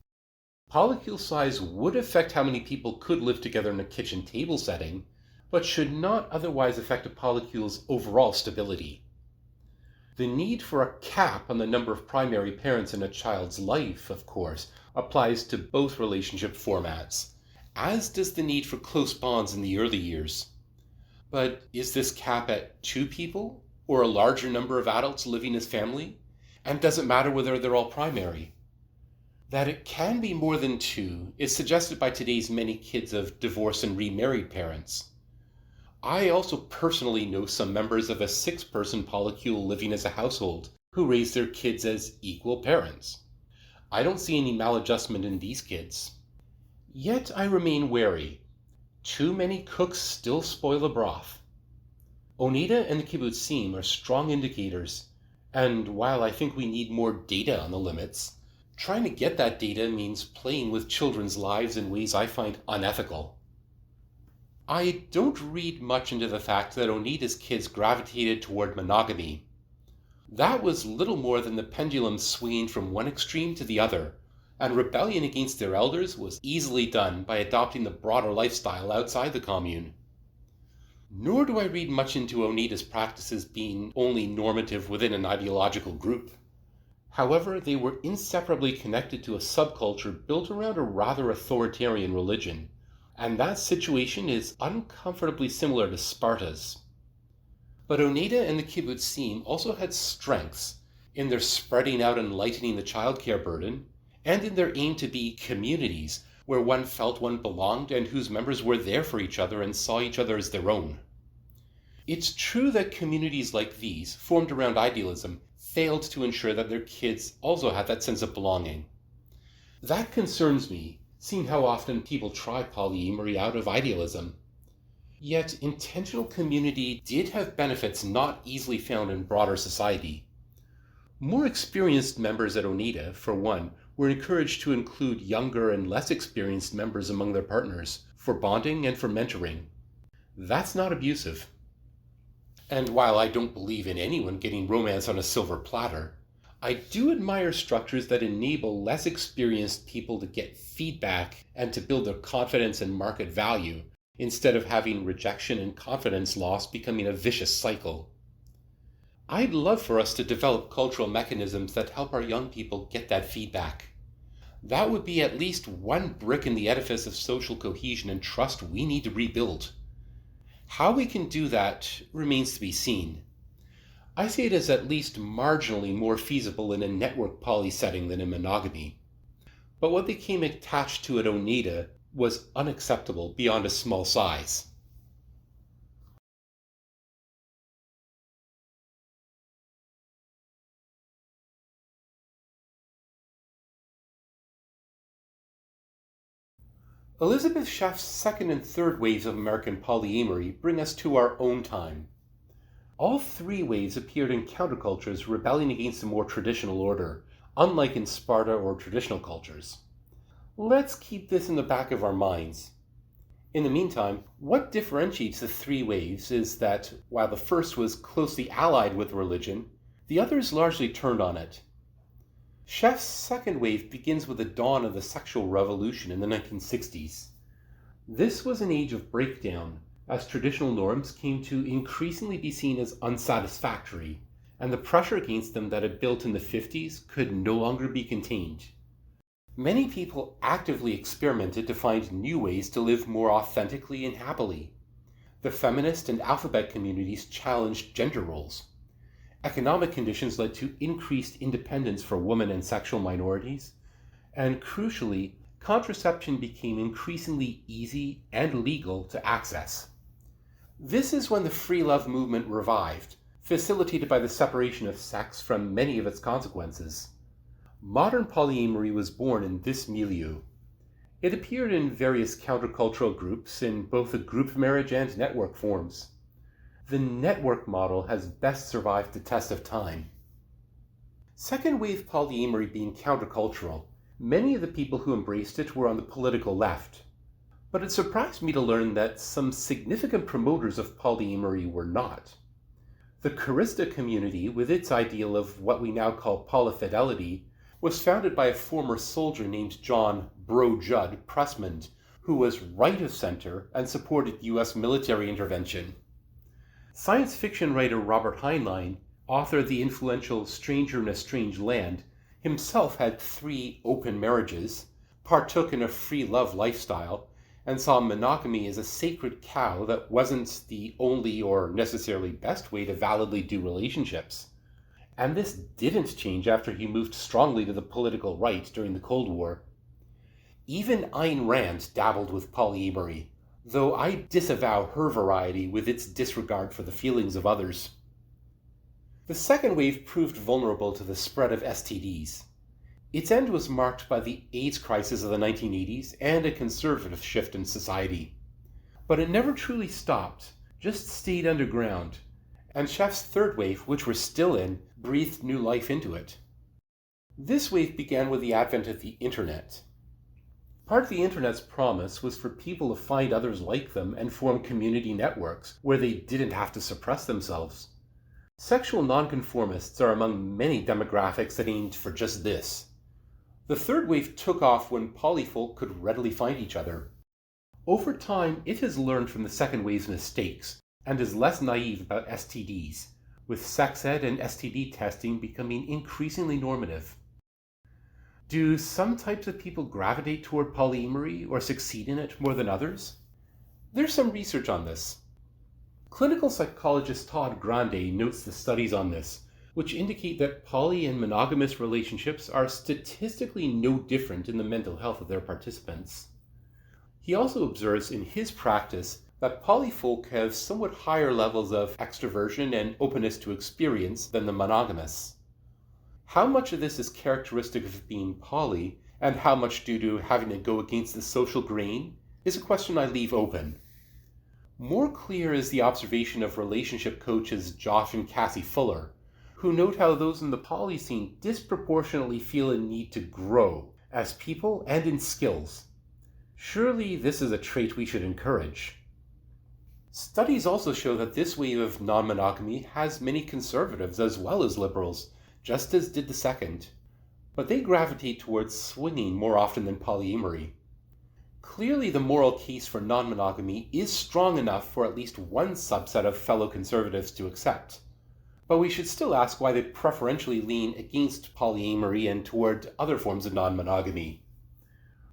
Polycule size would affect how many people could live together in a kitchen table setting, but should not otherwise affect a polycule's overall stability. The need for a cap on the number of primary parents in a child's life, of course, applies to both relationship formats, as does the need for close bonds in the early years. But is this cap at 2 people, or a larger number of adults living as family? And does it matter whether they're all primary? That it can be more than 2 is suggested by today's many kids of divorced and remarried parents. I also personally know some members of a 6-person polycule living as a household who raise their kids as equal parents. I don't see any maladjustment in these kids. Yet I remain wary. Too many cooks still spoil the broth. Oneida and the kibbutzim are strong indicators, and while I think we need more data on the limits, trying to get that data means playing with children's lives in ways I find unethical. I don't read much into the fact that Oneida's kids gravitated toward monogamy. That was little more than the pendulum swinging from one extreme to the other, and rebellion against their elders was easily done by adopting the broader lifestyle outside the commune. Nor do I read much into Oneida's practices being only normative within an ideological group. However, they were inseparably connected to a subculture built around a rather authoritarian religion, and that situation is uncomfortably similar to Sparta's. But Oneida and the kibbutzim also had strengths in their spreading out and lightening the childcare burden, and in their aim to be communities where one felt one belonged and whose members were there for each other and saw each other as their own. It's true that communities like these, formed around idealism, failed to ensure that their kids also had that sense of belonging. That concerns me, seeing how often people try polyamory out of idealism. Yet intentional community did have benefits not easily found in broader society. More experienced members at Oneida, for one, were encouraged to include younger and less experienced members among their partners for bonding and for mentoring. That's not abusive. And while I don't believe in anyone getting romance on a silver platter, I do admire structures that enable less experienced people to get feedback and to build their confidence and market value, instead of having rejection and confidence loss becoming a vicious cycle. I'd love for us to develop cultural mechanisms that help our young people get that feedback. That would be at least one brick in the edifice of social cohesion and trust we need to rebuild. How we can do that remains to be seen. I see it as at least marginally more feasible in a network poly setting than in monogamy. But what they came attached to at Oneida was unacceptable beyond a small size. Elizabeth Scheff's second and third waves of American polyamory bring us to our own time. All three waves appeared in countercultures rebelling against a more traditional order, unlike in Sparta or traditional cultures. Let's keep this in the back of our minds. In the meantime, what differentiates the three waves is that, while the first was closely allied with religion, the others largely turned on it. Scheff's second wave begins with the dawn of the sexual revolution in the 1960s. This was an age of breakdown, as traditional norms came to increasingly be seen as unsatisfactory, and the pressure against them that had built in the 50s could no longer be contained. Many people actively experimented to find new ways to live more authentically and happily. The feminist and alphabet communities challenged gender roles. Economic conditions led to increased independence for women and sexual minorities, and crucially, contraception became increasingly easy and legal to access. This is when the free love movement revived, facilitated by the separation of sex from many of its consequences. Modern polyamory was born in this milieu. It appeared in various countercultural groups in both the group marriage and network forms. The network model has best survived the test of time. Second wave polyamory being countercultural, many of the people who embraced it were on the political left. But it surprised me to learn that some significant promoters of polyamory were not. The Charista community, with its ideal of what we now call polyfidelity, was founded by a former soldier named John "Bro Judd" Pressman, who was right of center and supported U.S. military intervention. Science fiction writer Robert Heinlein, author of the influential Stranger in a Strange Land, himself had 3 open marriages, partook in a free love lifestyle, and saw monogamy as a sacred cow that wasn't the only or necessarily best way to validly do relationships. And this didn't change after he moved strongly to the political right during the Cold War. Even Ayn Rand dabbled with polyamory, though I disavow her variety with its disregard for the feelings of others. The second wave proved vulnerable to the spread of STDs. Its end was marked by the AIDS crisis of the 1980s and a conservative shift in society. But it never truly stopped, just stayed underground, and Scheff's third wave, which we're still in, breathed new life into it. This wave began with the advent of the internet. Part of the internet's promise was for people to find others like them and form community networks where they didn't have to suppress themselves. Sexual nonconformists are among many demographics that aimed for just this. The third wave took off when polyfolk could readily find each other. Over time, it has learned from the second wave's mistakes and is less naive about STDs, with sex ed and STD testing becoming increasingly normative. Do some types of people gravitate toward polyamory or succeed in it more than others? There's some research on this. Clinical psychologist Todd Grande notes the studies on this, which indicate that poly and monogamous relationships are statistically no different in the mental health of their participants. He also observes in his practice that polyfolk have somewhat higher levels of extroversion and openness to experience than the monogamous. How much of this is characteristic of being poly, and how much due to having to go against the social grain, is a question I leave open. More clear is the observation of relationship coaches Josh and Cassie Fuller, who note how those in the poly scene disproportionately feel a need to grow as people and in skills. Surely this is a trait we should encourage. Studies also show that this wave of non-monogamy has many conservatives as well as liberals, just as did the second, but they gravitate towards swinging more often than polyamory. Clearly, the moral case for non-monogamy is strong enough for at least one subset of fellow conservatives to accept, but we should still ask why they preferentially lean against polyamory and toward other forms of non-monogamy.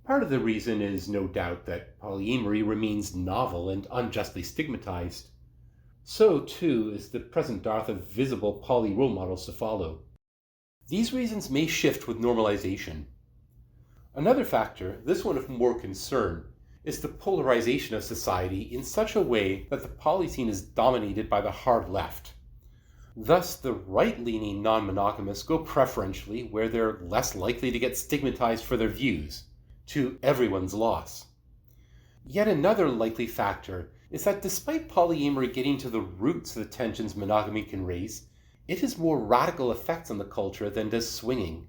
Part of the reason is no doubt that polyamory remains novel and unjustly stigmatized. So, too, is the present dearth of visible poly role models to follow. These reasons may shift with normalization. Another factor, this one of more concern, is the polarization of society in such a way that the poly scene is dominated by the hard left. Thus, the right-leaning non-monogamists go preferentially where they're less likely to get stigmatized for their views, to everyone's loss. Yet another likely factor is that despite polyamory getting to the roots of the tensions monogamy can raise, it has more radical effects on the culture than does swinging,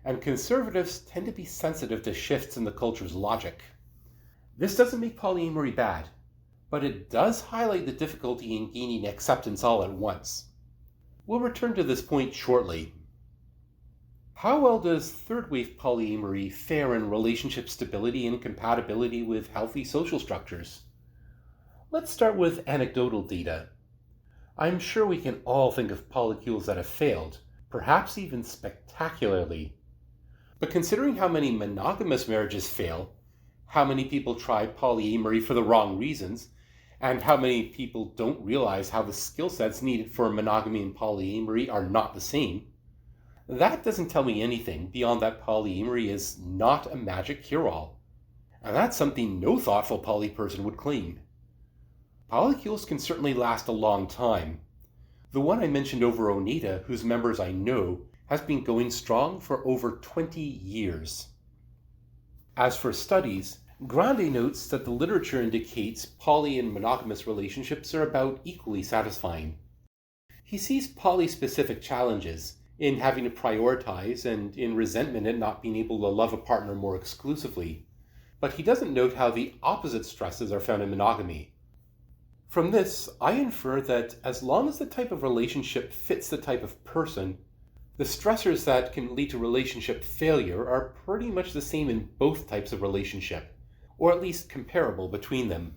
and conservatives tend to be sensitive to shifts in the culture's logic. This doesn't make polyamory bad, but it does highlight the difficulty in gaining acceptance all at once. We'll return to this point shortly. How well does third-wave polyamory fare in relationship stability and compatibility with healthy social structures? Let's start with anecdotal data. I'm sure we can all think of polycules that have failed, perhaps even spectacularly. But considering how many monogamous marriages fail, how many people try polyamory for the wrong reasons, and how many people don't realize how the skill sets needed for monogamy and polyamory are not the same, that doesn't tell me anything beyond that polyamory is not a magic cure-all. And that's something no thoughtful poly person would claim. Polycules can certainly last a long time. The one I mentioned over Oneida, whose members I know, has been going strong for over 20 years. As for studies, Grande notes that the literature indicates poly and monogamous relationships are about equally satisfying. He sees poly-specific challenges in having to prioritize and in resentment at not being able to love a partner more exclusively, but he doesn't note how the opposite stresses are found in monogamy. From this, I infer that as long as the type of relationship fits the type of person, the stressors that can lead to relationship failure are pretty much the same in both types of relationship, or at least comparable between them.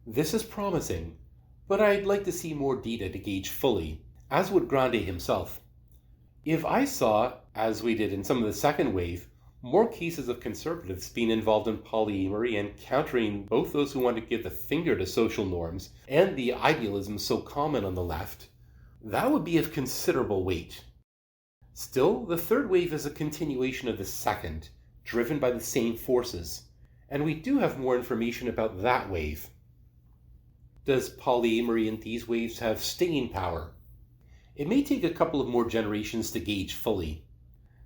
This is promising, but I'd like to see more data to gauge fully, as would Grande himself. If I saw, as we did in some of the second wave, more cases of conservatives being involved in polyamory and countering both those who want to give the finger to social norms and the idealism so common on the left, that would be of considerable weight. Still, the third wave is a continuation of the second, driven by the same forces, and we do have more information about that wave. Does polyamory in these waves have staying power? It may take a couple of more generations to gauge fully.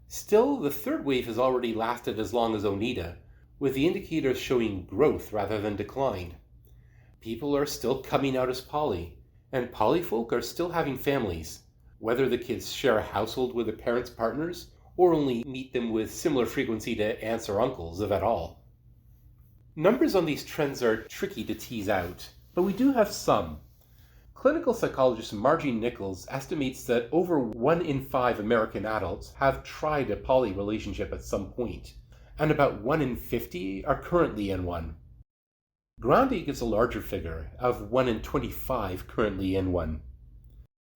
Still, the third wave has already lasted as long as Oneida, with the indicators showing growth rather than decline. People are still coming out as poly, and polyfolk are still having families, whether the kids share a household with their parents' partners or only meet them with similar frequency to aunts or uncles, if at all. Numbers on these trends are tricky to tease out, but we do have some. Clinical psychologist Margie Nichols estimates that over 1 in 5 American adults have tried a poly relationship at some point, and about 1 in 50 are currently in one. Grande gives a larger figure of 1 in 25 currently in one.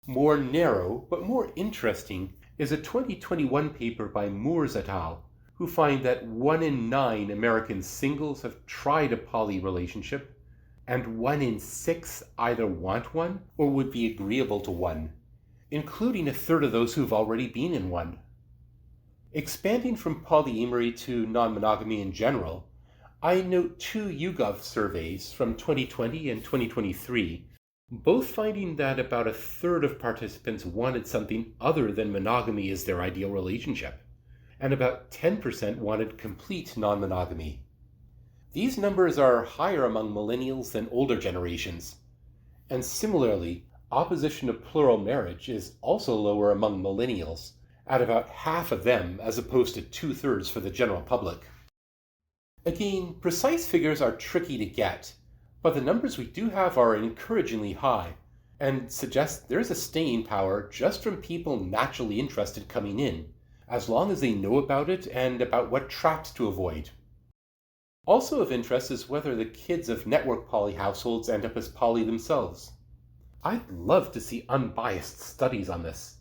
More narrow, but more interesting, is a 2021 paper by Moores et al., who find that 1 in 9 American singles have tried a poly relationship, and 1 in 6 either want one or would be agreeable to one, including a third of those who've already been in one. Expanding from polyamory to non-monogamy in general, I note 2 YouGov surveys from 2020 and 2023, both finding that about a third of participants wanted something other than monogamy as their ideal relationship, and about 10% wanted complete non-monogamy. These numbers are higher among millennials than older generations. And similarly, opposition to plural marriage is also lower among millennials, at about half of them as opposed to 2/3 for the general public. Again, precise figures are tricky to get, but the numbers we do have are encouragingly high, and suggest there's a staying power just from people naturally interested coming in, as long as they know about it and about what traps to avoid. Also of interest is whether the kids of network poly households end up as poly themselves. I'd love to see unbiased studies on this.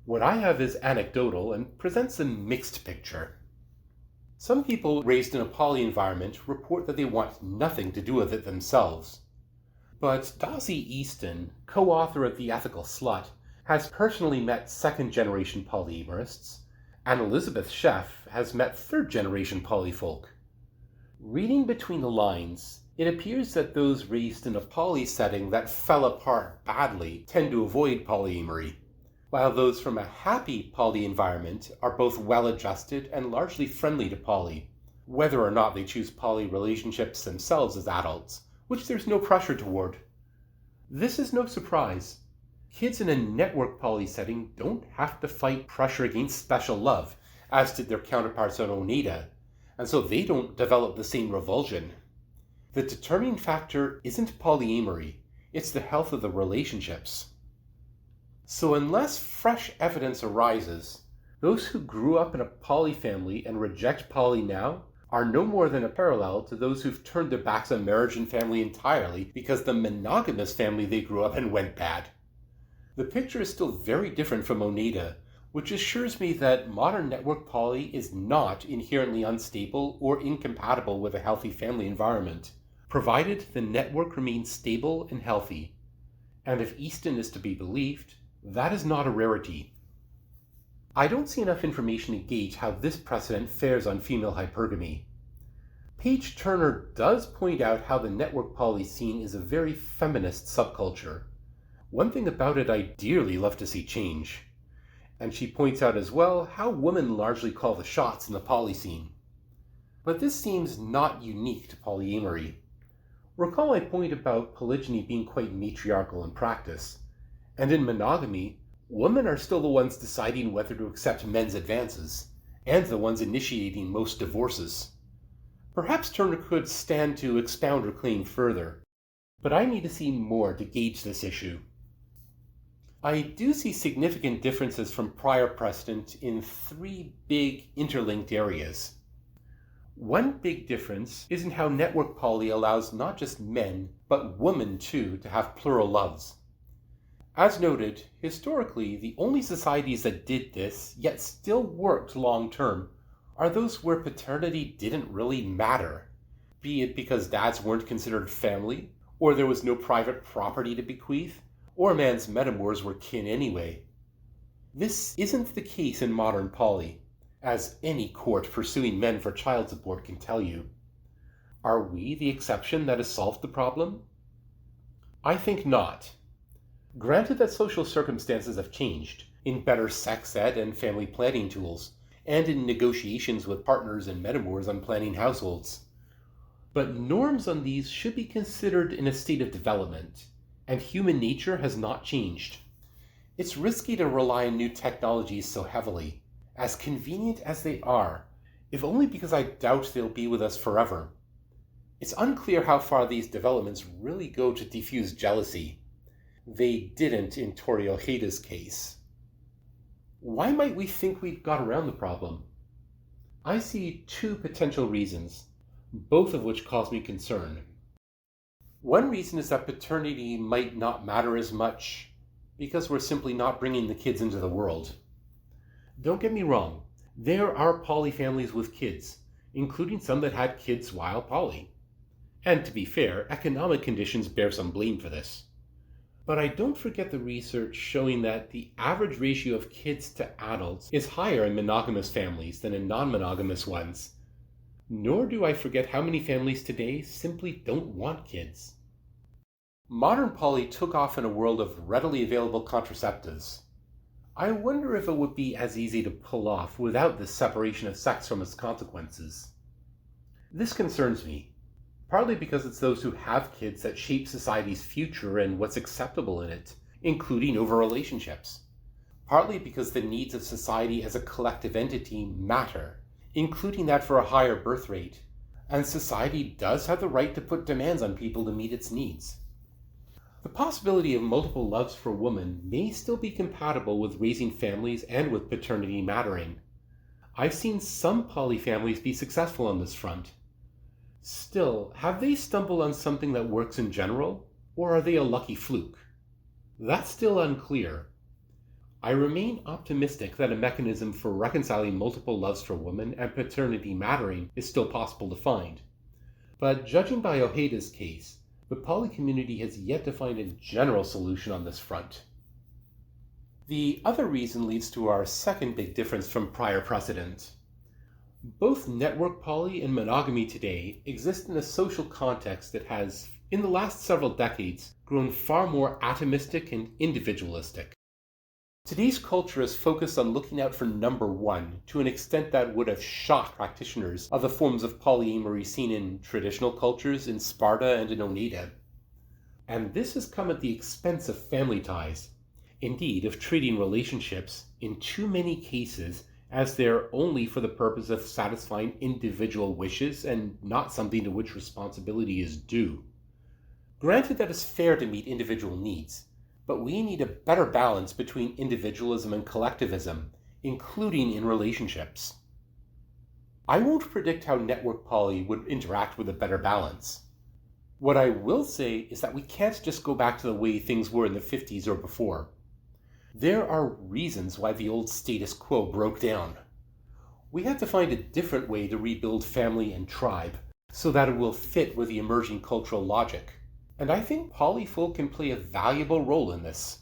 What I have is anecdotal and presents a mixed picture. Some people raised in a poly environment report that they want nothing to do with it themselves. But Dossie Easton, co-author of The Ethical Slut, has personally met second-generation polyamorists, and Elizabeth Sheff has met third-generation polyfolk. Reading between the lines, it appears that those raised in a poly setting that fell apart badly tend to avoid polyamory, while those from a happy poly environment are both well-adjusted and largely friendly to poly, whether or not they choose poly relationships themselves as adults, which there's no pressure toward. This is no surprise. Kids in a network poly setting don't have to fight pressure against special love, as did their counterparts on Oneida, and so they don't develop the same revulsion. The determining factor isn't polyamory, it's the health of the relationships. So unless fresh evidence arises, those who grew up in a poly family and reject poly now are no more than a parallel to those who've turned their backs on marriage and family entirely because the monogamous family they grew up in went bad. The picture is still very different from Oneida, which assures me that modern network poly is not inherently unstable or incompatible with a healthy family environment, provided the network remains stable and healthy. And if Easton is to be believed, that is not a rarity. I don't see enough information to gauge how this precedent fares on female hypergamy. Paige Turner does point out how the network poly scene is a very feminist subculture. One thing about it I dearly love to see change. And she points out as well how women largely call the shots in the poly scene. But this seems not unique to polyamory. Recall my point about polygyny being quite matriarchal in practice, and in monogamy, women are still the ones deciding whether to accept men's advances, and the ones initiating most divorces. Perhaps Turner could stand to expound her claim further, but I need to see more to gauge this issue. I do see significant differences from prior precedent in three big interlinked areas. One big difference is in how network poly allows not just men, but women too, to have plural loves. As noted, historically, the only societies that did this, yet still worked long-term, are those where paternity didn't really matter, be it because dads weren't considered family, or there was no private property to bequeath, or a man's metamours were kin anyway. This isn't the case in modern poly, as any court pursuing men for child support can tell you. Are we the exception that has solved the problem? I think not. Granted that social circumstances have changed, in better sex ed and family planning tools, and in negotiations with partners and metamours on planning households. But norms on these should be considered in a state of development, and human nature has not changed. It's risky to rely on new technologies so heavily, as convenient as they are, if only because I doubt they'll be with us forever. It's unclear how far these developments really go to diffuse jealousy. They didn't in Tori Ojeda's case. Why might we think we've got around the problem? I see two potential reasons, both of which cause me concern. One reason is that paternity might not matter as much because we're simply not bringing the kids into the world. Don't get me wrong, there are poly families with kids, including some that had kids while poly. And to be fair, economic conditions bear some blame for this. But I don't forget the research showing that the average ratio of kids to adults is higher in monogamous families than in non-monogamous ones. Nor do I forget how many families today simply don't want kids. Modern poly took off in a world of readily available contraceptives. I wonder if it would be as easy to pull off without the separation of sex from its consequences. This concerns me. partly because it's those who have kids that shape society's future and what's acceptable in it, including over relationships. Partly because the needs of society as a collective entity matter, including that for a higher birth rate, and society does have the right to put demands on people to meet its needs. The possibility of multiple loves for a woman may still be compatible with raising families and with paternity mattering. I've seen some poly families be successful on this front. Still, have they stumbled on something that works in general, or are they a lucky fluke? That's still unclear. I remain optimistic that a mechanism for reconciling multiple loves for women and paternity mattering is still possible to find. But judging by Ojeda's case, the poly community has yet to find a general solution on this front. The other reason leads to our second big difference from prior precedent. Both network poly and monogamy today exist in a social context that has, in the last several decades, grown far more atomistic and individualistic. Today's culture is focused on looking out for number one to an extent that would have shocked practitioners of the forms of polyamory seen in traditional cultures in Sparta and in Oneida. And this has come at the expense of family ties, indeed of treating relationships, in too many cases, as they're only for the purpose of satisfying individual wishes and not something to which responsibility is due. Granted that it's fair to meet individual needs, but we need a better balance between individualism and collectivism, including in relationships. I won't predict how network poly would interact with a better balance. What I will say is that we can't just go back to the way things were in the 50s or before. There are reasons why the old status quo broke down. We have to find a different way to rebuild family and tribe so that it will fit with the emerging cultural logic. And I think polyfolk can play a valuable role in this.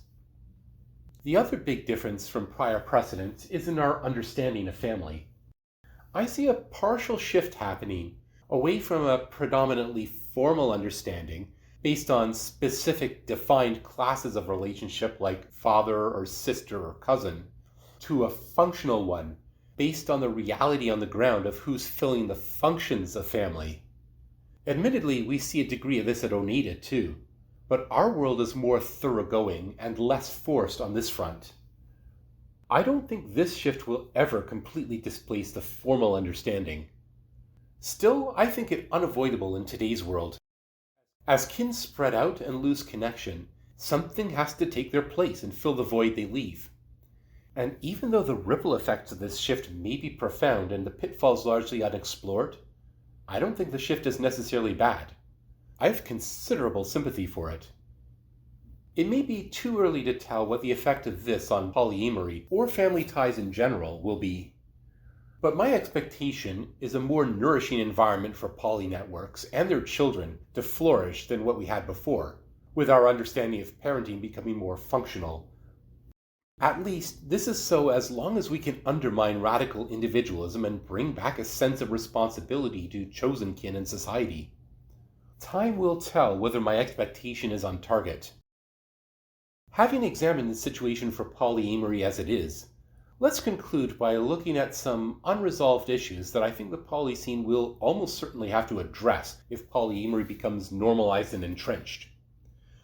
The other big difference from prior precedent is in our understanding of family. I see a partial shift happening away from a predominantly formal understanding based on specific defined classes of relationship like father or sister or cousin, to a functional one based on the reality on the ground of who's filling the functions of family. Admittedly, we see a degree of this at Oneida too, but our world is more thoroughgoing and less forced on this front. I don't think this shift will ever completely displace the formal understanding. Still, I think it unavoidable in today's world. As kin spread out and lose connection, something has to take their place and fill the void they leave. And even though the ripple effects of this shift may be profound and the pitfalls largely unexplored, I don't think the shift is necessarily bad. I have considerable sympathy for it. It may be too early to tell what the effect of this on polyamory or family ties in general will be. But my expectation is a more nourishing environment for poly networks and their children to flourish than what we had before, with our understanding of parenting becoming more functional. At least, this is so as long as we can undermine radical individualism and bring back a sense of responsibility to chosen kin in society. Time will tell whether my expectation is on target. Having examined the situation for polyamory as it is, let's conclude by looking at some unresolved issues that I think the poly scene will almost certainly have to address if polyamory becomes normalized and entrenched.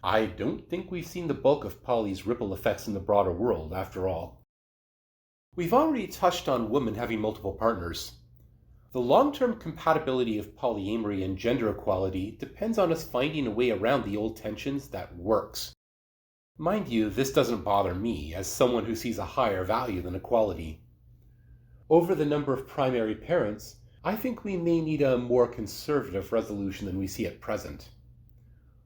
I don't think we've seen the bulk of poly's ripple effects in the broader world, after all. We've already touched on women having multiple partners. The long-term compatibility of polyamory and gender equality depends on us finding a way around the old tensions that works. Mind you, this doesn't bother me, as someone who sees a higher value than equality. Over the number of primary parents, I think we may need a more conservative resolution than we see at present.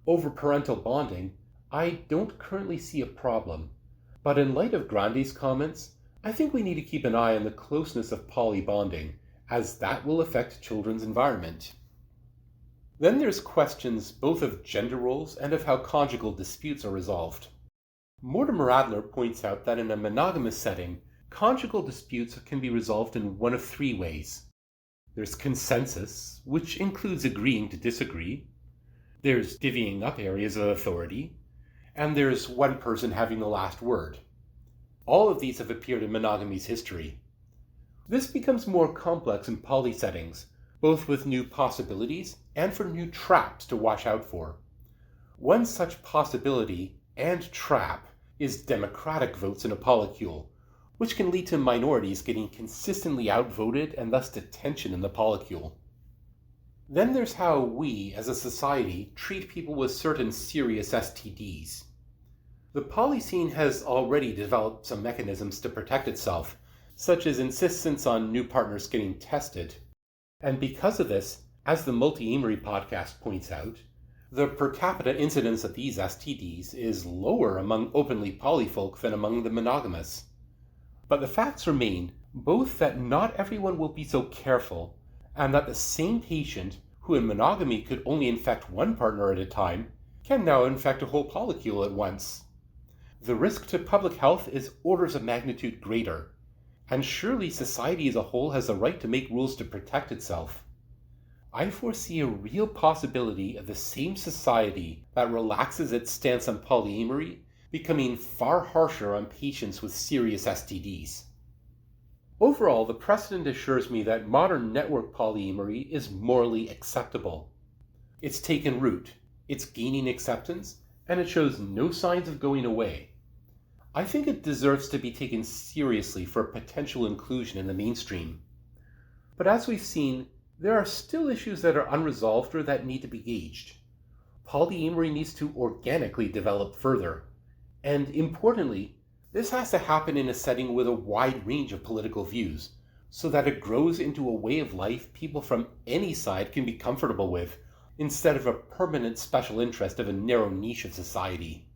Over parental bonding, I don't currently see a problem, but in light of Grande's comments, I think we need to keep an eye on the closeness of poly bonding, as that will affect children's environment. Then there's questions both of gender roles and of how conjugal disputes are resolved. Mortimer Adler points out that in a monogamous setting, conjugal disputes can be resolved in one of three ways. There's consensus, which includes agreeing to disagree. There's divvying up areas of authority, and there's one person having the last word. All of these have appeared in monogamy's history. This becomes more complex in poly settings, both with new possibilities and for new traps to watch out for. One such possibility and trap is democratic votes in a polycule, which can lead to minorities getting consistently outvoted and thus to tension in the polycule. Then there's how we, as a society, treat people with certain serious STDs. The poly scene has already developed some mechanisms to protect itself, such as insistence on new partners getting tested. And because of this, as the Multi-Amory podcast points out, the per capita incidence of these STDs is lower among openly poly folk than among the monogamous. But the facts remain both that not everyone will be so careful, and that the same patient who in monogamy could only infect one partner at a time can now infect a whole polycule at once. The risk to public health is orders of magnitude greater, and surely society as a whole has the right to make rules to protect itself. I foresee a real possibility of the same society that relaxes its stance on polyamory becoming far harsher on patients with serious STDs. Overall, the precedent assures me that modern network polyamory is morally acceptable. It's taken root, it's gaining acceptance, and it shows no signs of going away. I think it deserves to be taken seriously for potential inclusion in the mainstream. But as we've seen, there are still issues that are unresolved or that need to be gauged. Polyamory needs to organically develop further. And importantly, this has to happen in a setting with a wide range of political views, so that it grows into a way of life people from any side can be comfortable with, instead of a permanent special interest of a narrow niche of society.